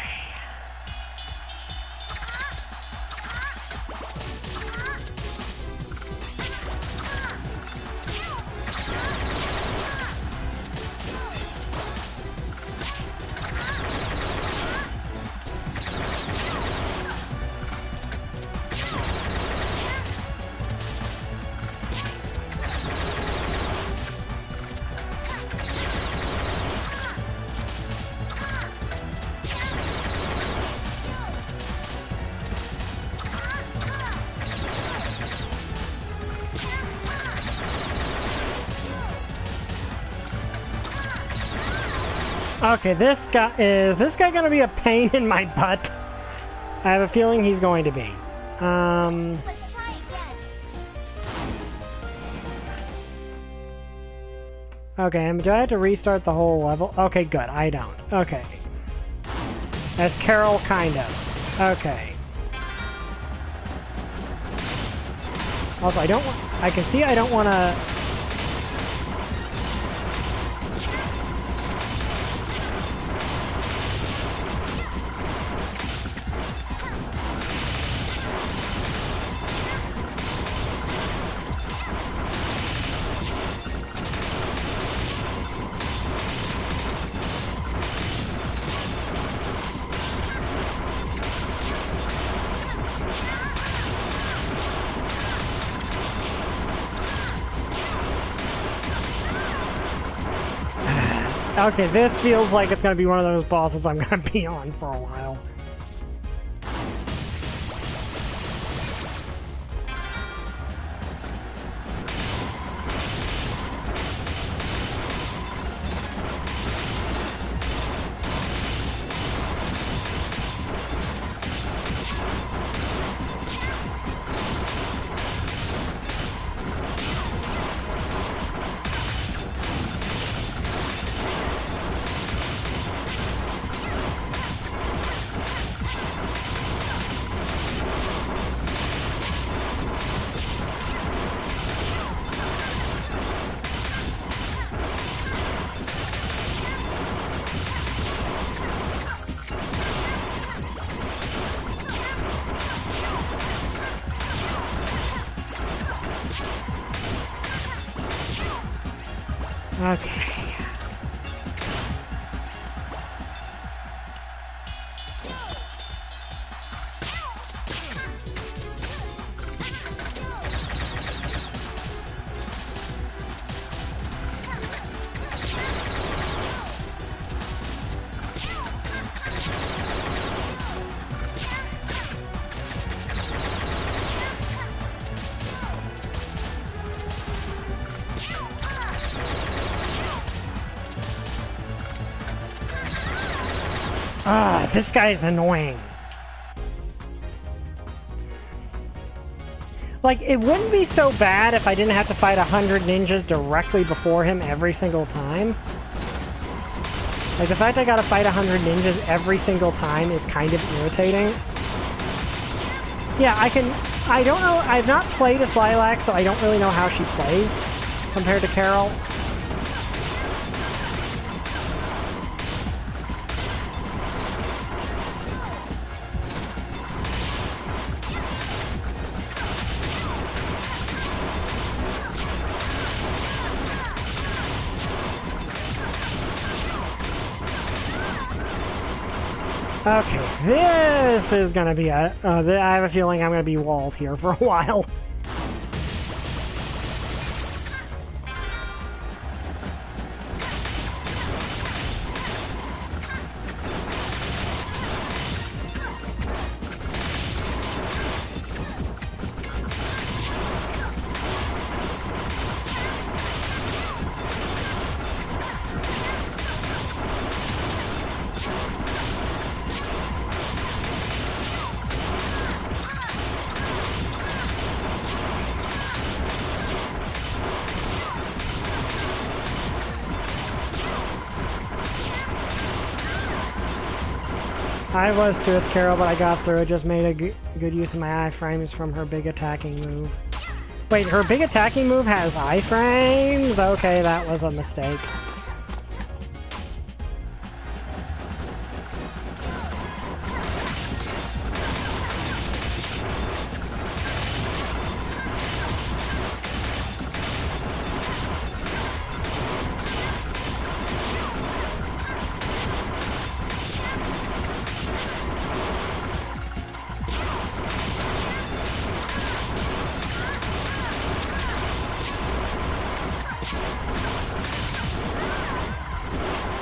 Okay, this guy gonna be a pain in my butt? I have a feeling he's going to be.
Let's try again.
Okay, do I have to restart the whole level? Okay, good, I don't. Okay. That's Carol, kind of. Okay. Also, I can see I don't want to... Okay, this feels like it's gonna be one of those bosses I'm gonna be on for a while. Okay. Ah, this guy's annoying. Like, it wouldn't be so bad if I didn't have to fight 100 ninjas directly before him every single time. Like, the fact I gotta fight 100 ninjas every single time is kind of irritating. Yeah, I don't know, I've not played as Lilac, so I don't really know how she plays compared to Carol. Okay, this is gonna be I have a feeling I'm gonna be walled here for a while. I was too with Carol, but I got through it. Just made a good use of my iframes from her big attacking move. Wait, her big attacking move has iframes? Okay, that was a mistake.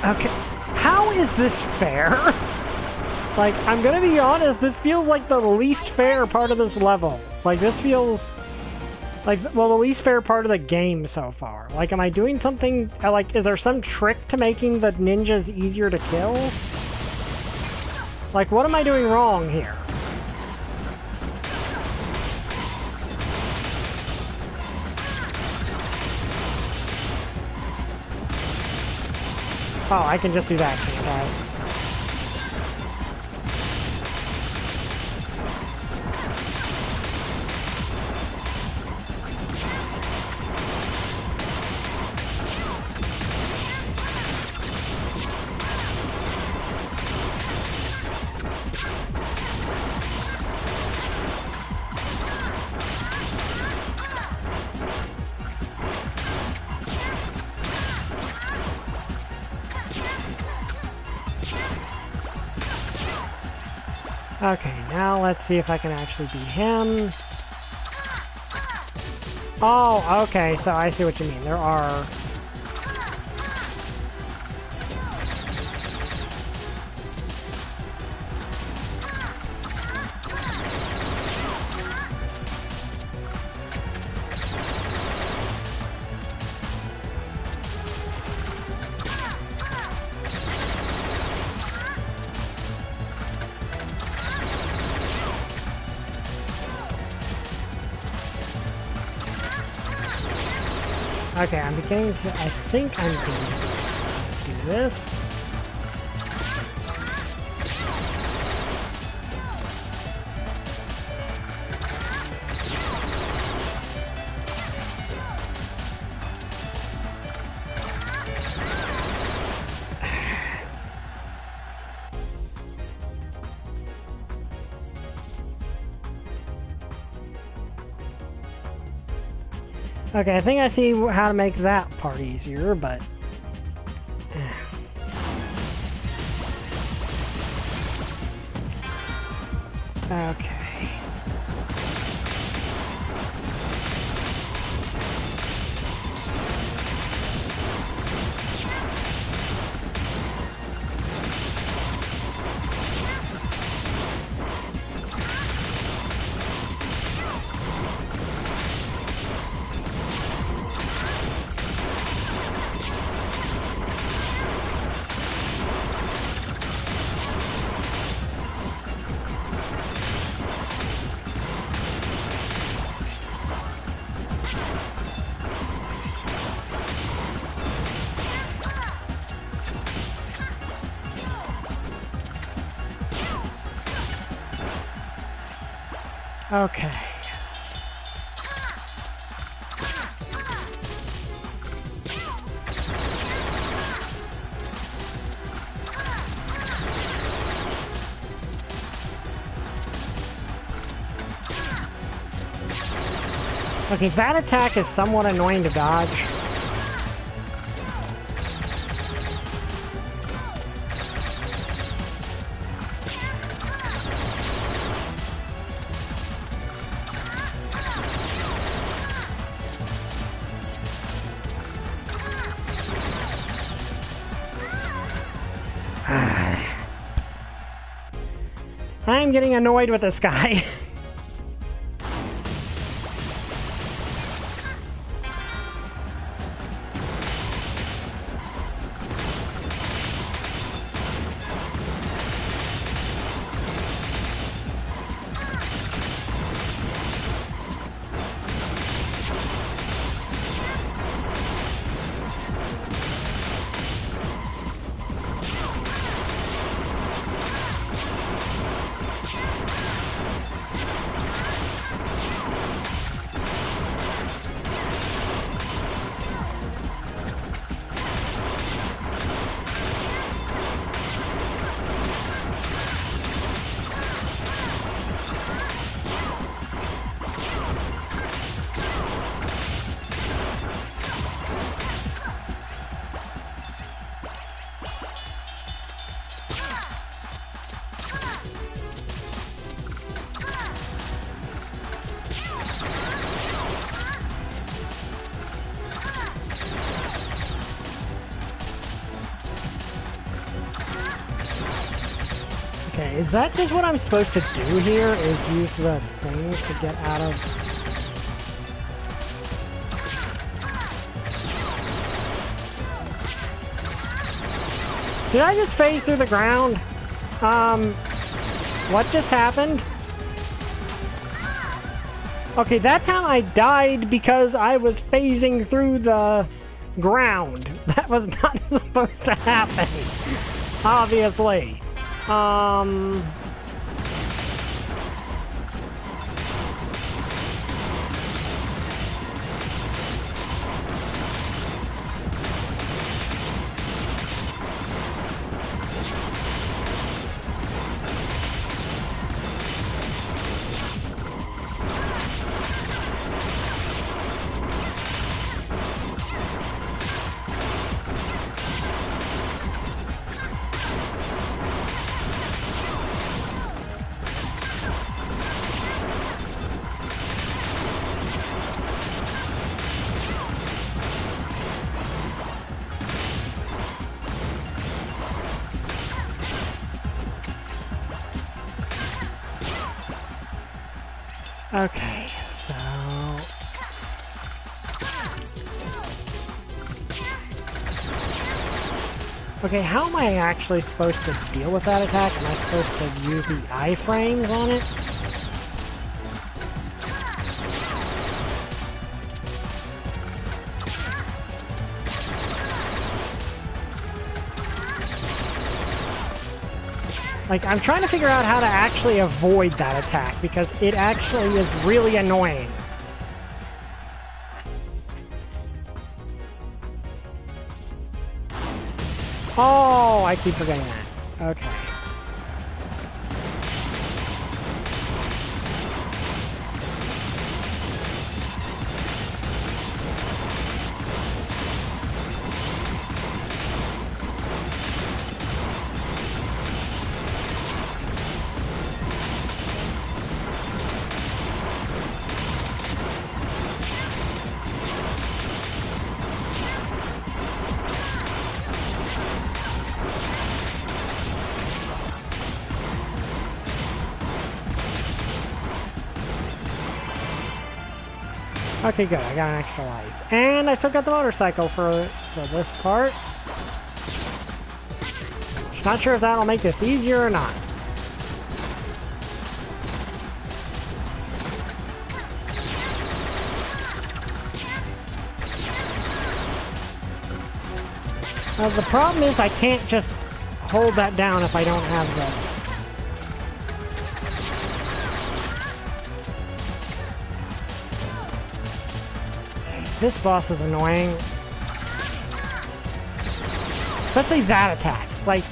Okay, how is this fair? Like, I'm gonna be honest, this feels like the least fair part of this level. Like, this feels like, well, the least fair part of the game so far. Like, am I doing something, like, is there some trick to making the ninjas easier to kill? Like, what am I doing wrong here? Oh, I can just do that, can't I? Okay, now let's see if I can actually beat him. Oh, okay, so I see what you mean. There are... Okay, I'm beginning to... I think I'm going to do this. Okay, I think I see how to make that part easier, but... Okay. Okay. Okay, that attack is somewhat annoying to dodge. I'm getting annoyed with this guy. Okay, is that just what I'm supposed to do here? Is use the things to get out of... Did I just phase through the ground? What just happened? Okay, that time I died because I was phasing through the ground. That was not supposed to happen. Obviously. Okay, so... Okay, how am I actually supposed to deal with that attack? Am I supposed to use the iframes on it? Like, I'm trying to figure out how to actually avoid that attack, because it actually is really annoying. Oh, I keep forgetting that. Okay. Okay, good. I got an extra life. And I still got the motorcycle for this part. Not sure if that'll make this easier or not. The problem is I can't just hold that down if I don't have the... This boss is annoying. Especially that attack. Like,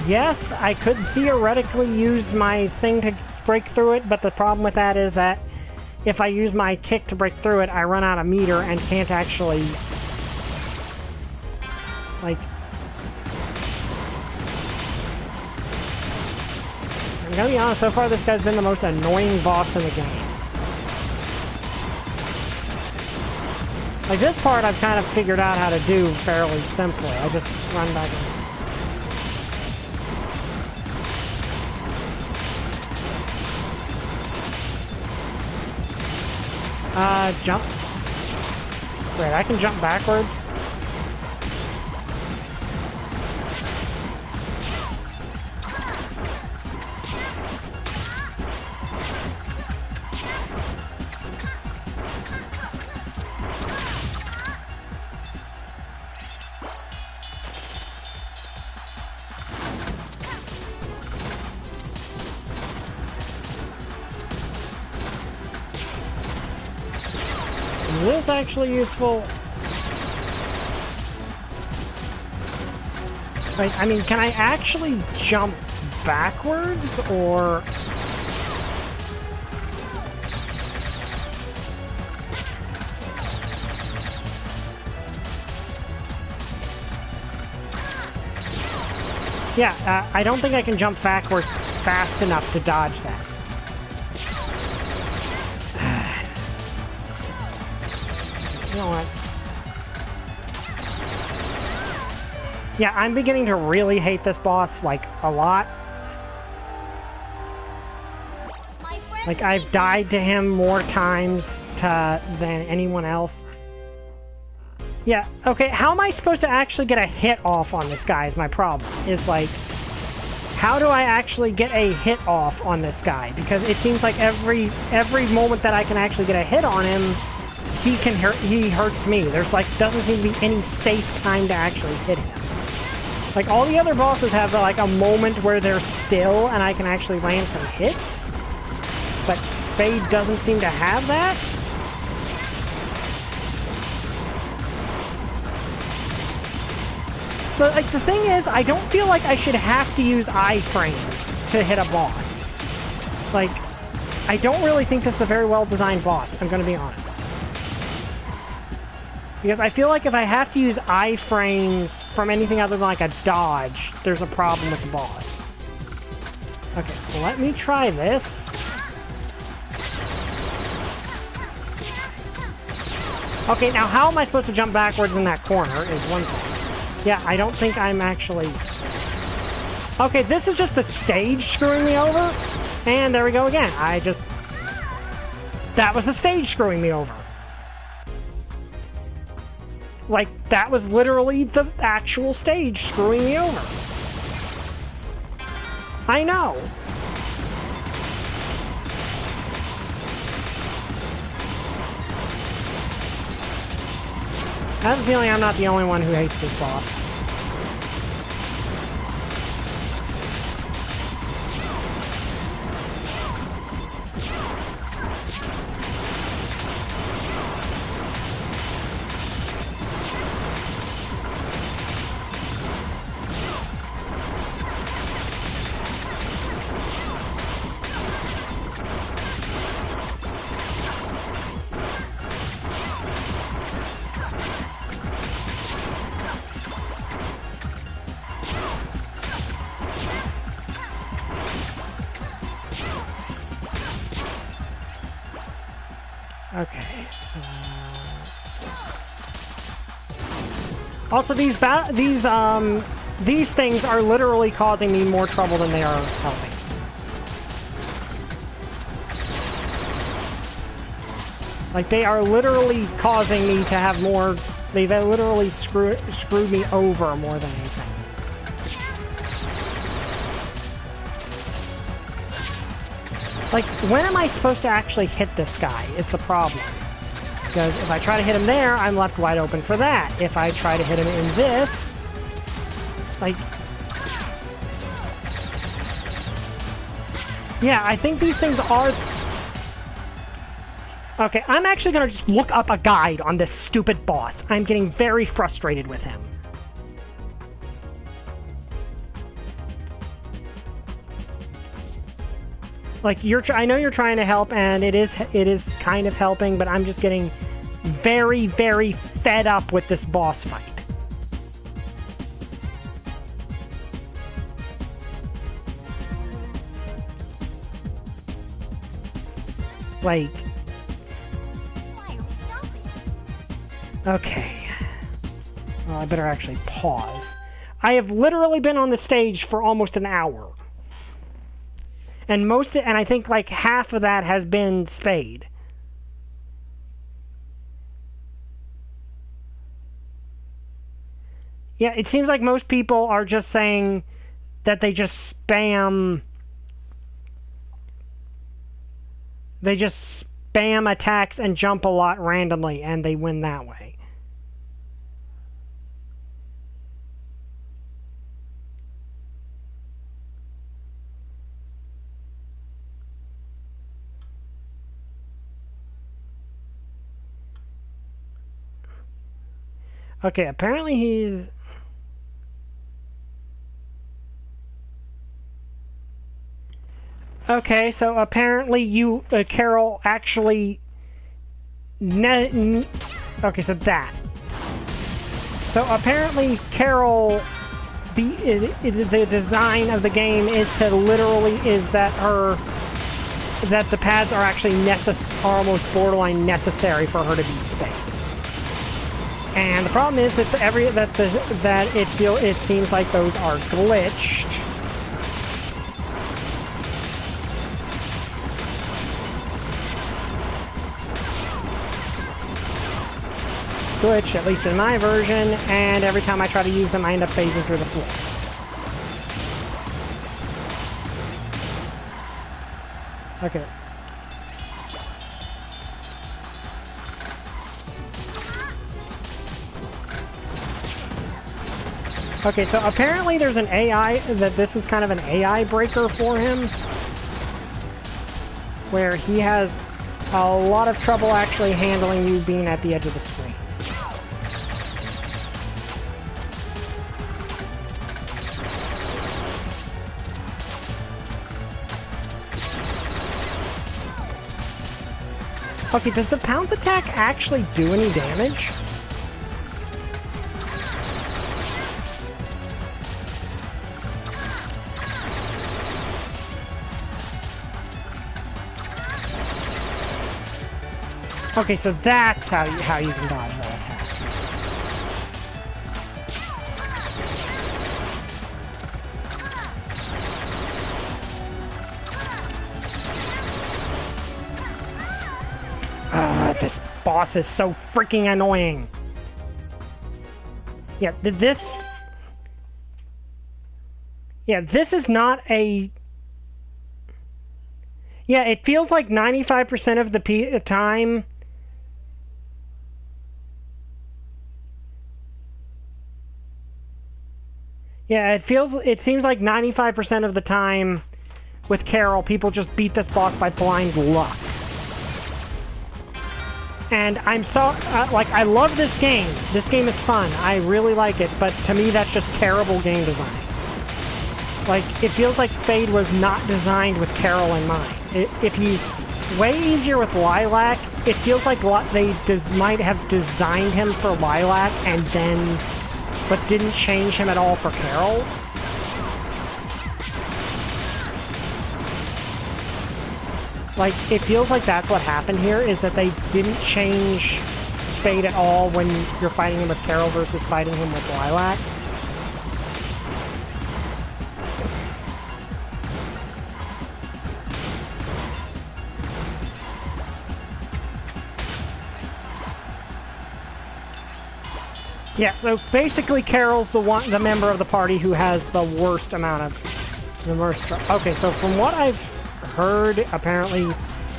yes, I could theoretically use my thing to break through it, but the problem with that is that if I use my kick to break through it, I run out of meter and can't actually, like... I'm gonna be honest, so far this guy's been the most annoying boss in the game. Like, this part I've kind of figured out how to do fairly simply. I just run back and... jump. Wait, I can jump backwards? Is this actually useful? Like, I mean, can I actually jump backwards, or... Yeah, I don't think I can jump backwards fast enough to dodge that. You know what? Yeah, I'm beginning to really hate this boss, like, a lot. Like, I've died to him more times than anyone else. Yeah, okay, how am I supposed to actually get a hit off on this guy is my problem. Is, like, how do I actually get a hit off on this guy? Because it seems like every moment that I can actually get a hit on him, he hurts me. There's, like, doesn't seem to be any safe time to actually hit him. Like, all the other bosses have, like, a moment where they're still and I can actually land some hits. But Spade doesn't seem to have that. But, like, the thing is, I don't feel like I should have to use iframes to hit a boss. Like, I don't really think this is a very well-designed boss, I'm gonna be honest. Because I feel like if I have to use iframes from anything other than, like, a dodge, there's a problem with the boss. Okay, so let me try this. Okay, now how am I supposed to jump backwards in that corner is one thing. Yeah, I don't think I'm actually... Okay, this is just the stage screwing me over. And there we go again. That was the stage screwing me over. Like, that was literally the actual stage screwing me over. I know. I have a feeling I'm not the only one who hates this boss. Okay, so... Also, these things are literally causing me more trouble than they are helping. Like, they are literally causing me to have more... They've literally screwed me over more than anything. Like, when am I supposed to actually hit this guy is the problem. Because if I try to hit him there, I'm left wide open for that. If I try to hit him in this, like... Yeah, I think these things are... Okay, I'm actually gonna just look up a guide on this stupid boss. I'm getting very frustrated with him. Like, I know you're trying to help, and it is kind of helping, but I'm just getting very, very fed up with this boss fight. Like... Okay. Well, I better actually pause. I have literally been on the stage for almost an hour. And I think like half of that has been Spade. Yeah, it seems like most people are just saying that they just spam... They just spam attacks and jump a lot randomly, and they win that way. Okay, apparently he's... Okay, so apparently you, Carol, actually... Okay, so that. So apparently Carol, the design of the game is to literally, that the pads are actually almost borderline necessary for her to be Spade. And the problem is that it seems like those are glitched. Glitch, at least in my version, and every time I try to use them, I end up phasing through the floor. Okay. Okay, so apparently there's an AI, that this is kind of an AI breaker for him, where he has a lot of trouble actually handling you being at the edge of the screen. Okay, does the pounce attack actually do any damage? Okay, so that's how you can dodge that attack. This boss is so freaking annoying. Yeah, this is not a... Yeah, it feels like 95% of the time... Yeah, it seems like 95% of the time with Carol, people just beat this boss by blind luck. And I'm so, I love this game. This game is fun. I really like it, but to me that's just terrible game design. Like, it feels like Spade was not designed with Carol in mind. If he's way easier with Lilac, it feels like they might have designed him for Lilac and then... but didn't change him at all for Carol. Like, it feels like that's what happened here, is that they didn't change Spade at all when you're fighting him with Carol versus fighting him with Lilac. Yeah, so basically Carol's the member of the party who has the worst amount of... Okay, so from what I've heard, apparently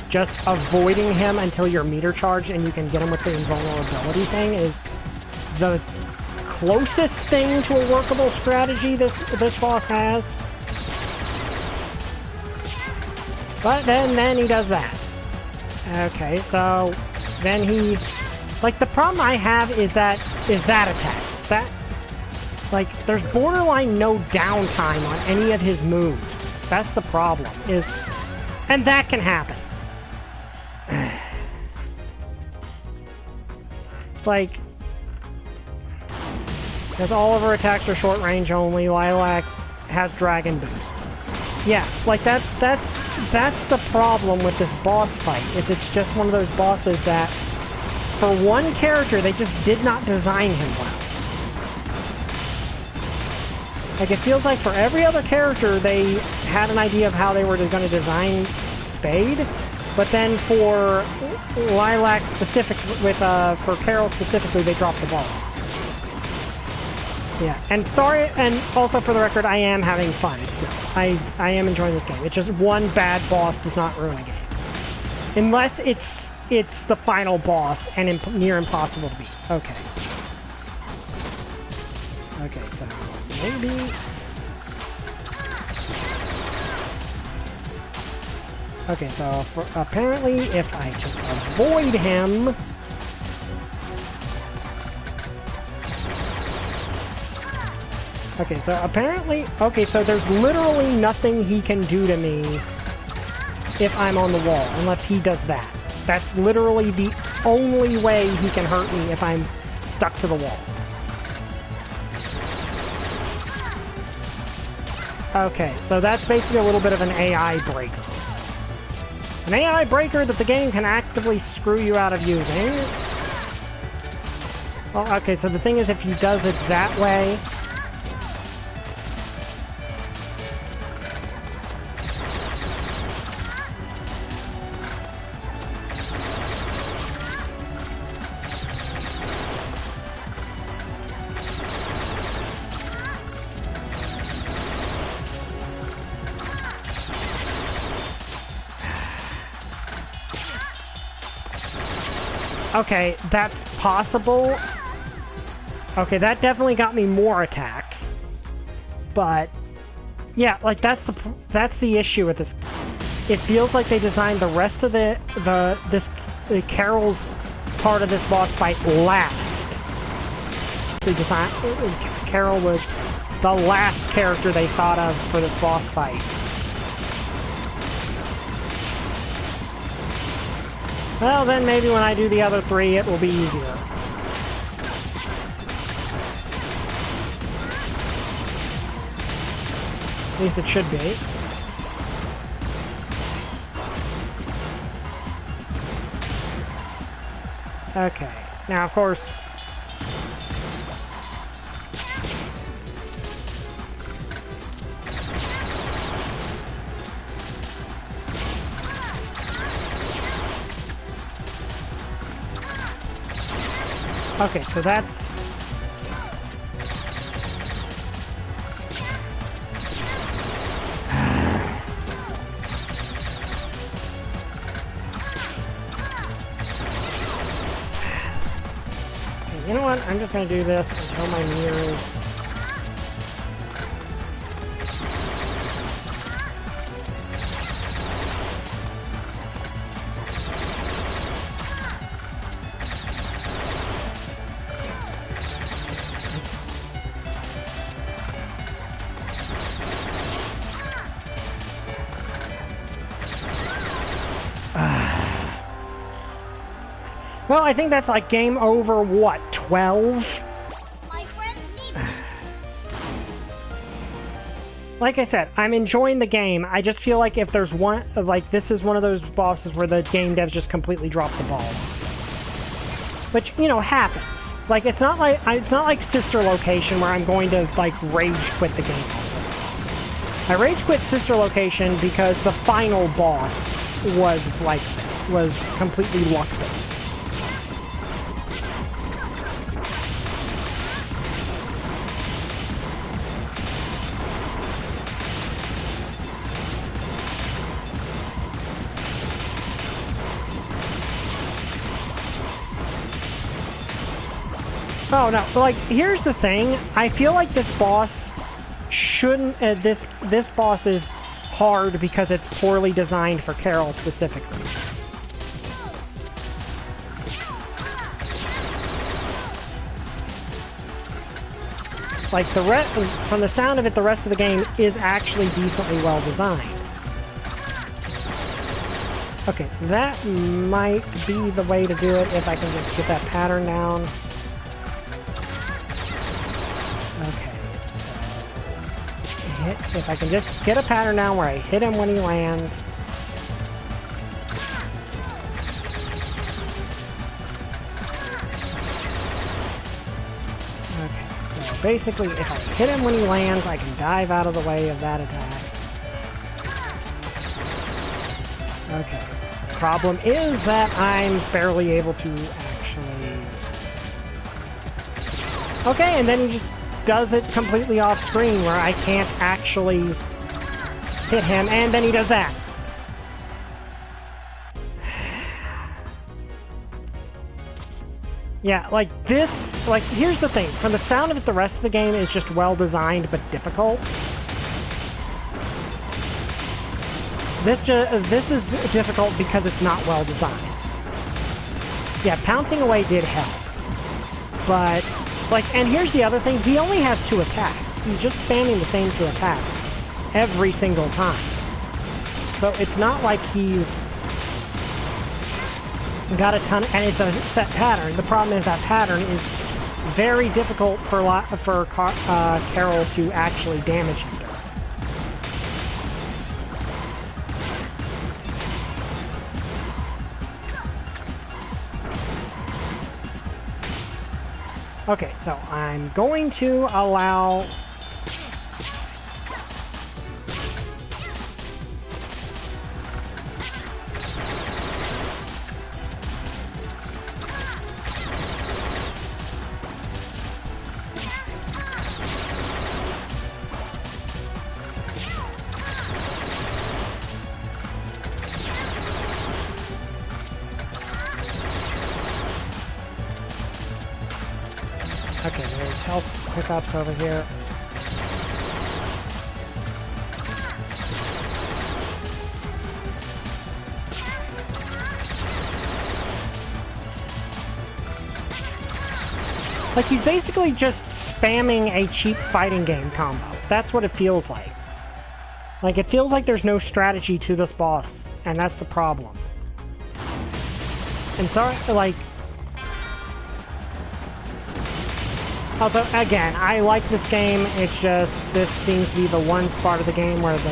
just avoiding him until you're meter charged and you can get him with the invulnerability thing is the closest thing to a workable strategy this boss has. But then he does that. Okay, so then he... Like, the problem I have is that attack. That... Like, there's borderline no downtime on any of his moves. That's the problem, is... And that can happen. Like... Because all of her attacks are short range only, Lilac has Dragon Boost. Yeah, like, that's the problem with this boss fight, is it's just one of those bosses that... For one character, they just did not design him well. Like, it feels like for every other character, they had an idea of how they were going to design Spade, but then for Lilac for Carol specifically, they dropped the ball. Yeah, and sorry, and also for the record, I am having fun. I am enjoying this game. It's just one bad boss does not ruin a game. Unless it's the final boss and near impossible to beat. Okay. Okay, so maybe... Okay, so apparently if I just avoid him... Okay, so apparently... Okay, so there's literally nothing he can do to me if I'm on the wall, unless he does that. That's literally the only way he can hurt me if I'm stuck to the wall. Okay, so that's basically a little bit of an AI breaker. An AI breaker that the game can actively screw you out of using. Well, okay, so the thing is, if he does it that way... Okay, that's possible. Okay, that definitely got me more attacks. But yeah, like that's the issue with this. It feels like they designed the rest of the Carol's part of this boss fight last. They designed Carol was the last character they thought of for this boss fight. Well, then maybe when I do the other three, it will be easier. At least it should be. Okay. Now, of course... Okay, so that's... You know what? I'm just gonna do this until my mirrors... Well, I think that's like game over, what, 12? Like I said, I'm enjoying the game. I just feel like if there's one, like, this is one of those bosses where the game devs just completely dropped the ball. Which, you know, happens. Like, it's not like Sister Location where I'm going to, like, rage quit the game. I rage quit Sister Location because the final boss was completely luck-based. Oh no, like, here's the thing. I feel like this boss shouldn't, this boss is hard because it's poorly designed for Carol specifically. like from the sound of it, the rest of the game is actually decently well designed. Okay, that might be the way to do it if I can just get that pattern down. Okay. If I can just get a pattern down where I hit him when he lands. Okay, so basically if I hit him when he lands, I can dive out of the way of that attack. Okay. Problem is that I'm barely able to actually... Okay, and then he just does it completely off screen where I can't actually hit him, and then he does that. Yeah, like this, like here's the thing, from the sound of it, the rest of the game is just well designed but difficult. This is difficult because it's not well designed. Yeah, pouncing away did help. But, like, and here's the other thing, he only has 2 attacks. He's just spamming the same 2 attacks every single time. So it's not like he's got a ton, and it's a set pattern. The problem is that pattern is very difficult for Carol to actually damage him. Okay, so I'm going to allow... Okay, there's health pickups over here. Like, he's basically just spamming a cheap fighting game combo. That's what it feels like. Like, it feels like there's no strategy to this boss, and that's the problem. And so, like... Although, again, I like this game, it's just, this seems to be the one part of the game where the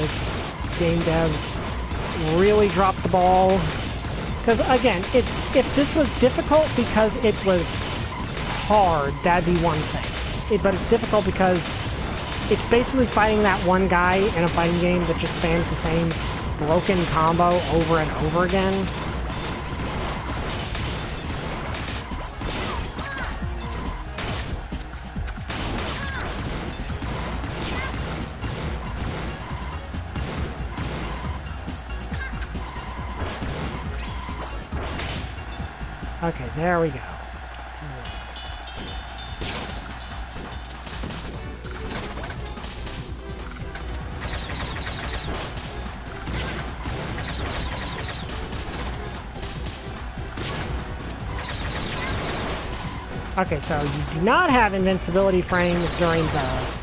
game devs really dropped the ball. Because, again, if this was difficult because it was hard, that'd be one thing. But it's difficult because it's basically fighting that one guy in a fighting game that just spams the same broken combo over and over again. Okay, there we go. Okay, so you do not have invincibility frames during the...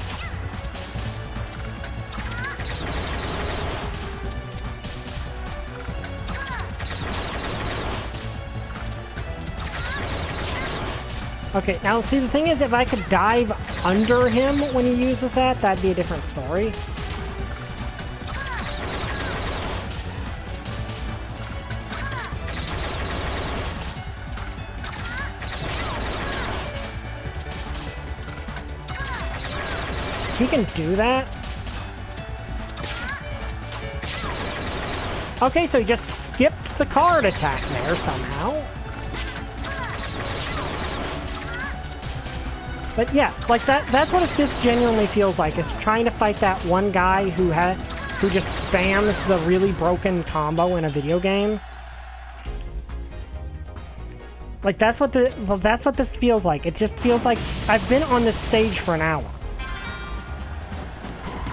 Okay, now see, the thing is, if I could dive under him when he uses that, that'd be a different story. He can do that? Okay, so he just skipped the card attack there somehow. But yeah, like that's what this genuinely feels like. It's trying to fight that one guy who just spams the really broken combo in a video game. Like that's what this feels like. It just feels like I've been on this stage for an hour.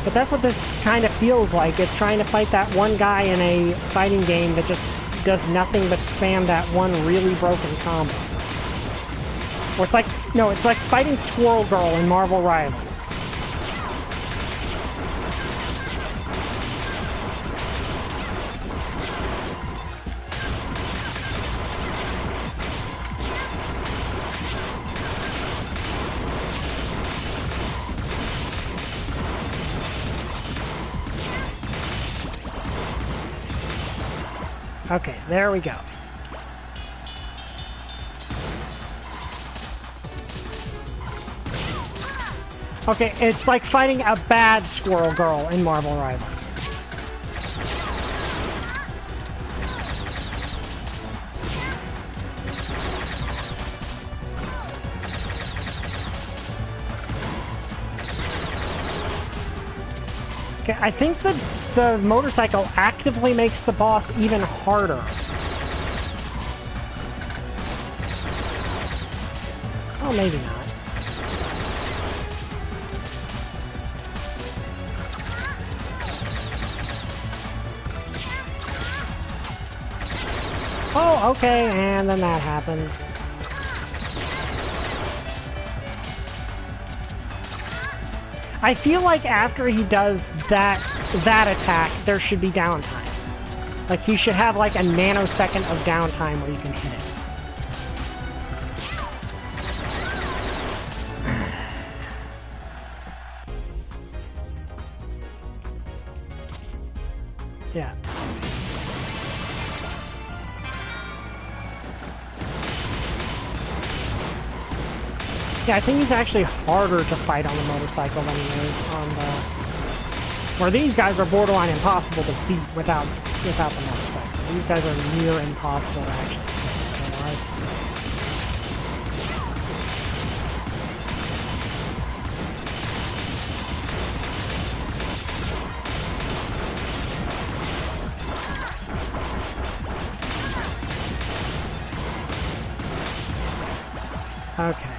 But that's what this kind of feels like. It's trying to fight that one guy in a fighting game that just does nothing but spam that one really broken combo. Or it's like, no, it's like fighting Squirrel Girl in Marvel Rivals. Okay, there we go. Okay, it's like fighting a bad squirrel girl in Marvel Rivals. Okay, I think the motorcycle actively makes the boss even harder. Oh, maybe not. Oh, okay, and then that happens. I feel like after he does that attack, there should be downtime. Like, he should have like a nanosecond of downtime where you can hit it. Yeah. Yeah, I think he's actually harder to fight on the motorcycle than he is on the... Where these guys are borderline impossible to beat without the motorcycle. These guys are near impossible to actually beat otherwise. Okay.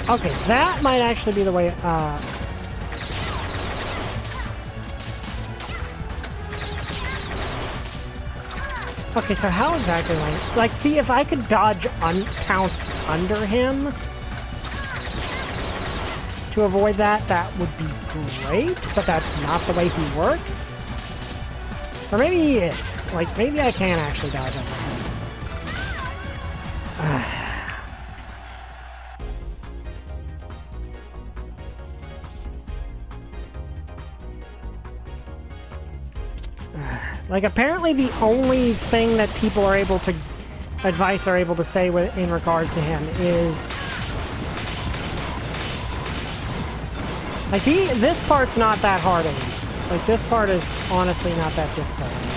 Okay, that might actually be the way, Okay, so how exactly like, see, if I could dodge pounce under him to avoid that, that would be great, but that's not the way he works. Or maybe he is. Like, maybe I can actually dodge under him. Like, apparently the only thing that people are able to... advice are able to say in regards to him is... Like, this part's not that hard anymore. Like, this part is honestly not that difficult anymore.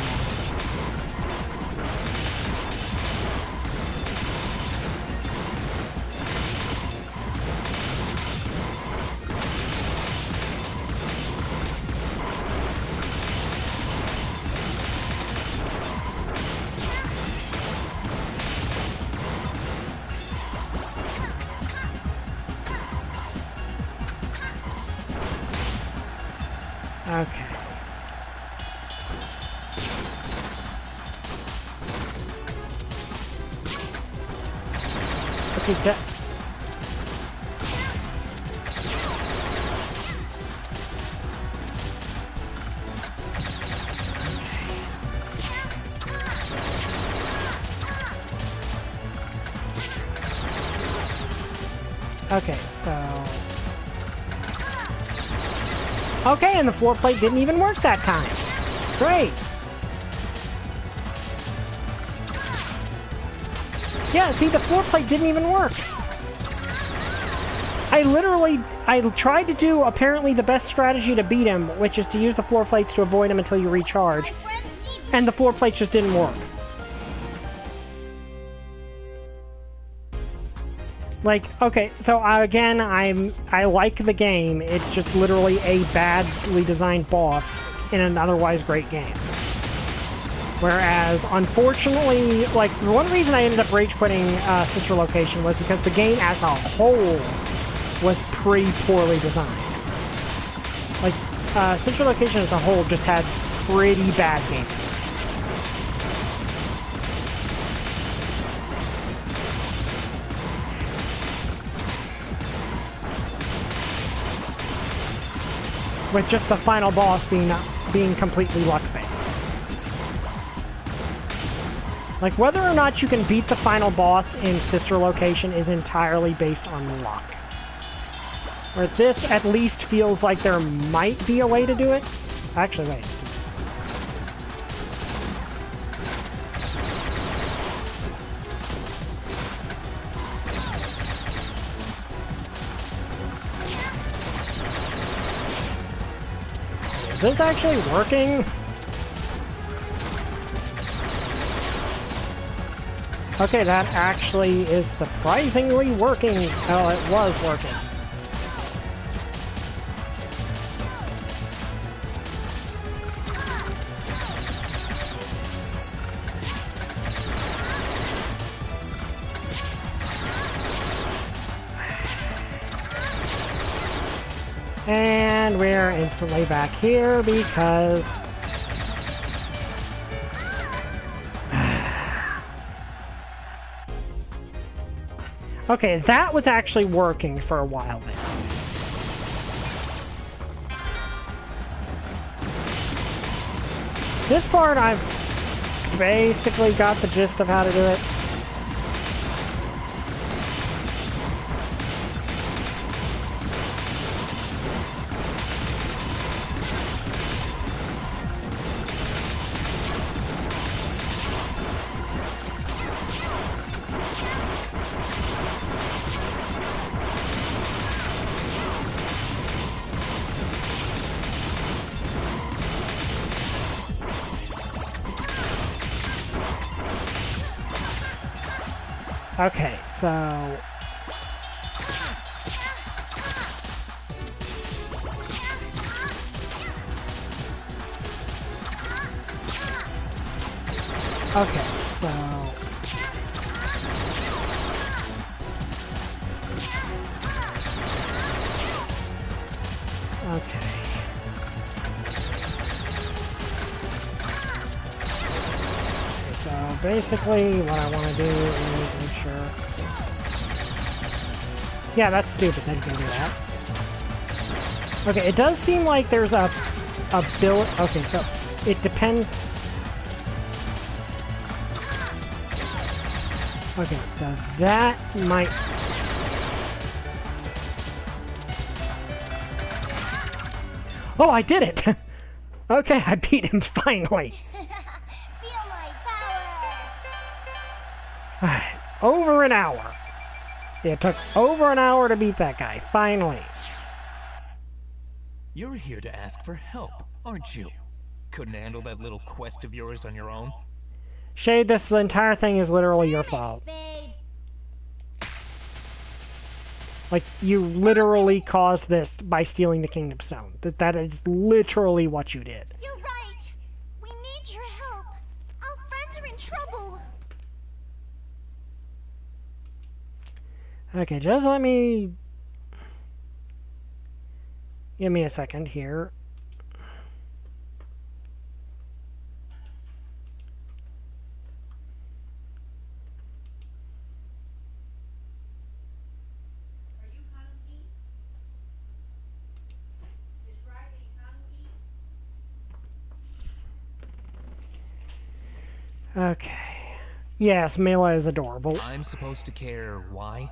Okay. Okay, okay, so... Okay, and the floor plate didn't even work that time. Great. Yeah, see, the floor plate didn't even work. I tried to do, apparently, the best strategy to beat him, which is to use the floor plates to avoid him until you recharge. And the floor plates just didn't work. Like, okay, so again, I like the game. It's just literally a badly designed boss in an otherwise great game. Whereas, unfortunately, like, one reason I ended up rage quitting Sister Location was because the game as a whole was pretty poorly designed. Like, Sister Location as a whole just had pretty bad gameplay. With just the final boss being completely luck-based. Like, whether or not you can beat the final boss in Sister Location is entirely based on luck. Where this at least feels like there might be a way to do it. Actually, wait. Is this actually working? Okay, that actually is surprisingly working. Oh, it was working. And we're instantly back here because... Okay, that was actually working for a while there. This part I've basically got the gist of how to do it. Okay, so... Okay, so... Okay. So basically what I want to do is make sure... Yeah, that's stupid, then you can do that. Okay, it does seem like there's a build... Okay, so it depends... Okay, so that might... Oh, I did it! Okay, I beat him finally!
Feel my power!
Alright, over an hour. It took over an hour to beat that guy, finally.
You're here to ask for help, aren't you? Couldn't handle that little quest of yours on your own?
Shade, this entire thing is literally your fault. Like, you literally caused this by stealing the Kingdom Stone. That is literally what you did.
You're right. We need your help. Our friends are in trouble.
Okay, just let me... Give me a second here. Okay. Yes, Mela is adorable.
I'm supposed to care why?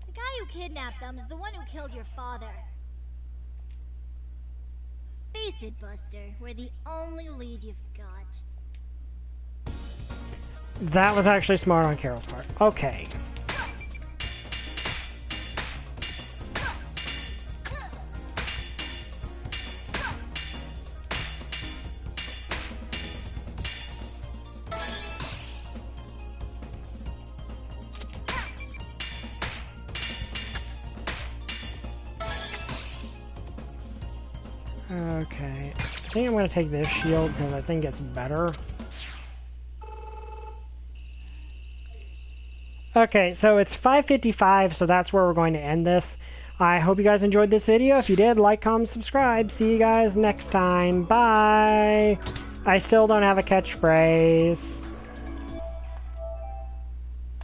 The guy who kidnapped them is the one who killed your father. Face it, Buster. We're the only lead you've got.
That was actually smart on Carol's part. Okay. Okay, I think I'm going to take this shield because I think it's better. Okay, so it's 5:55, so that's where we're going to end this. I hope you guys enjoyed this video. If you did, like, comment, subscribe. See you guys next time. Bye! I still don't have a catchphrase.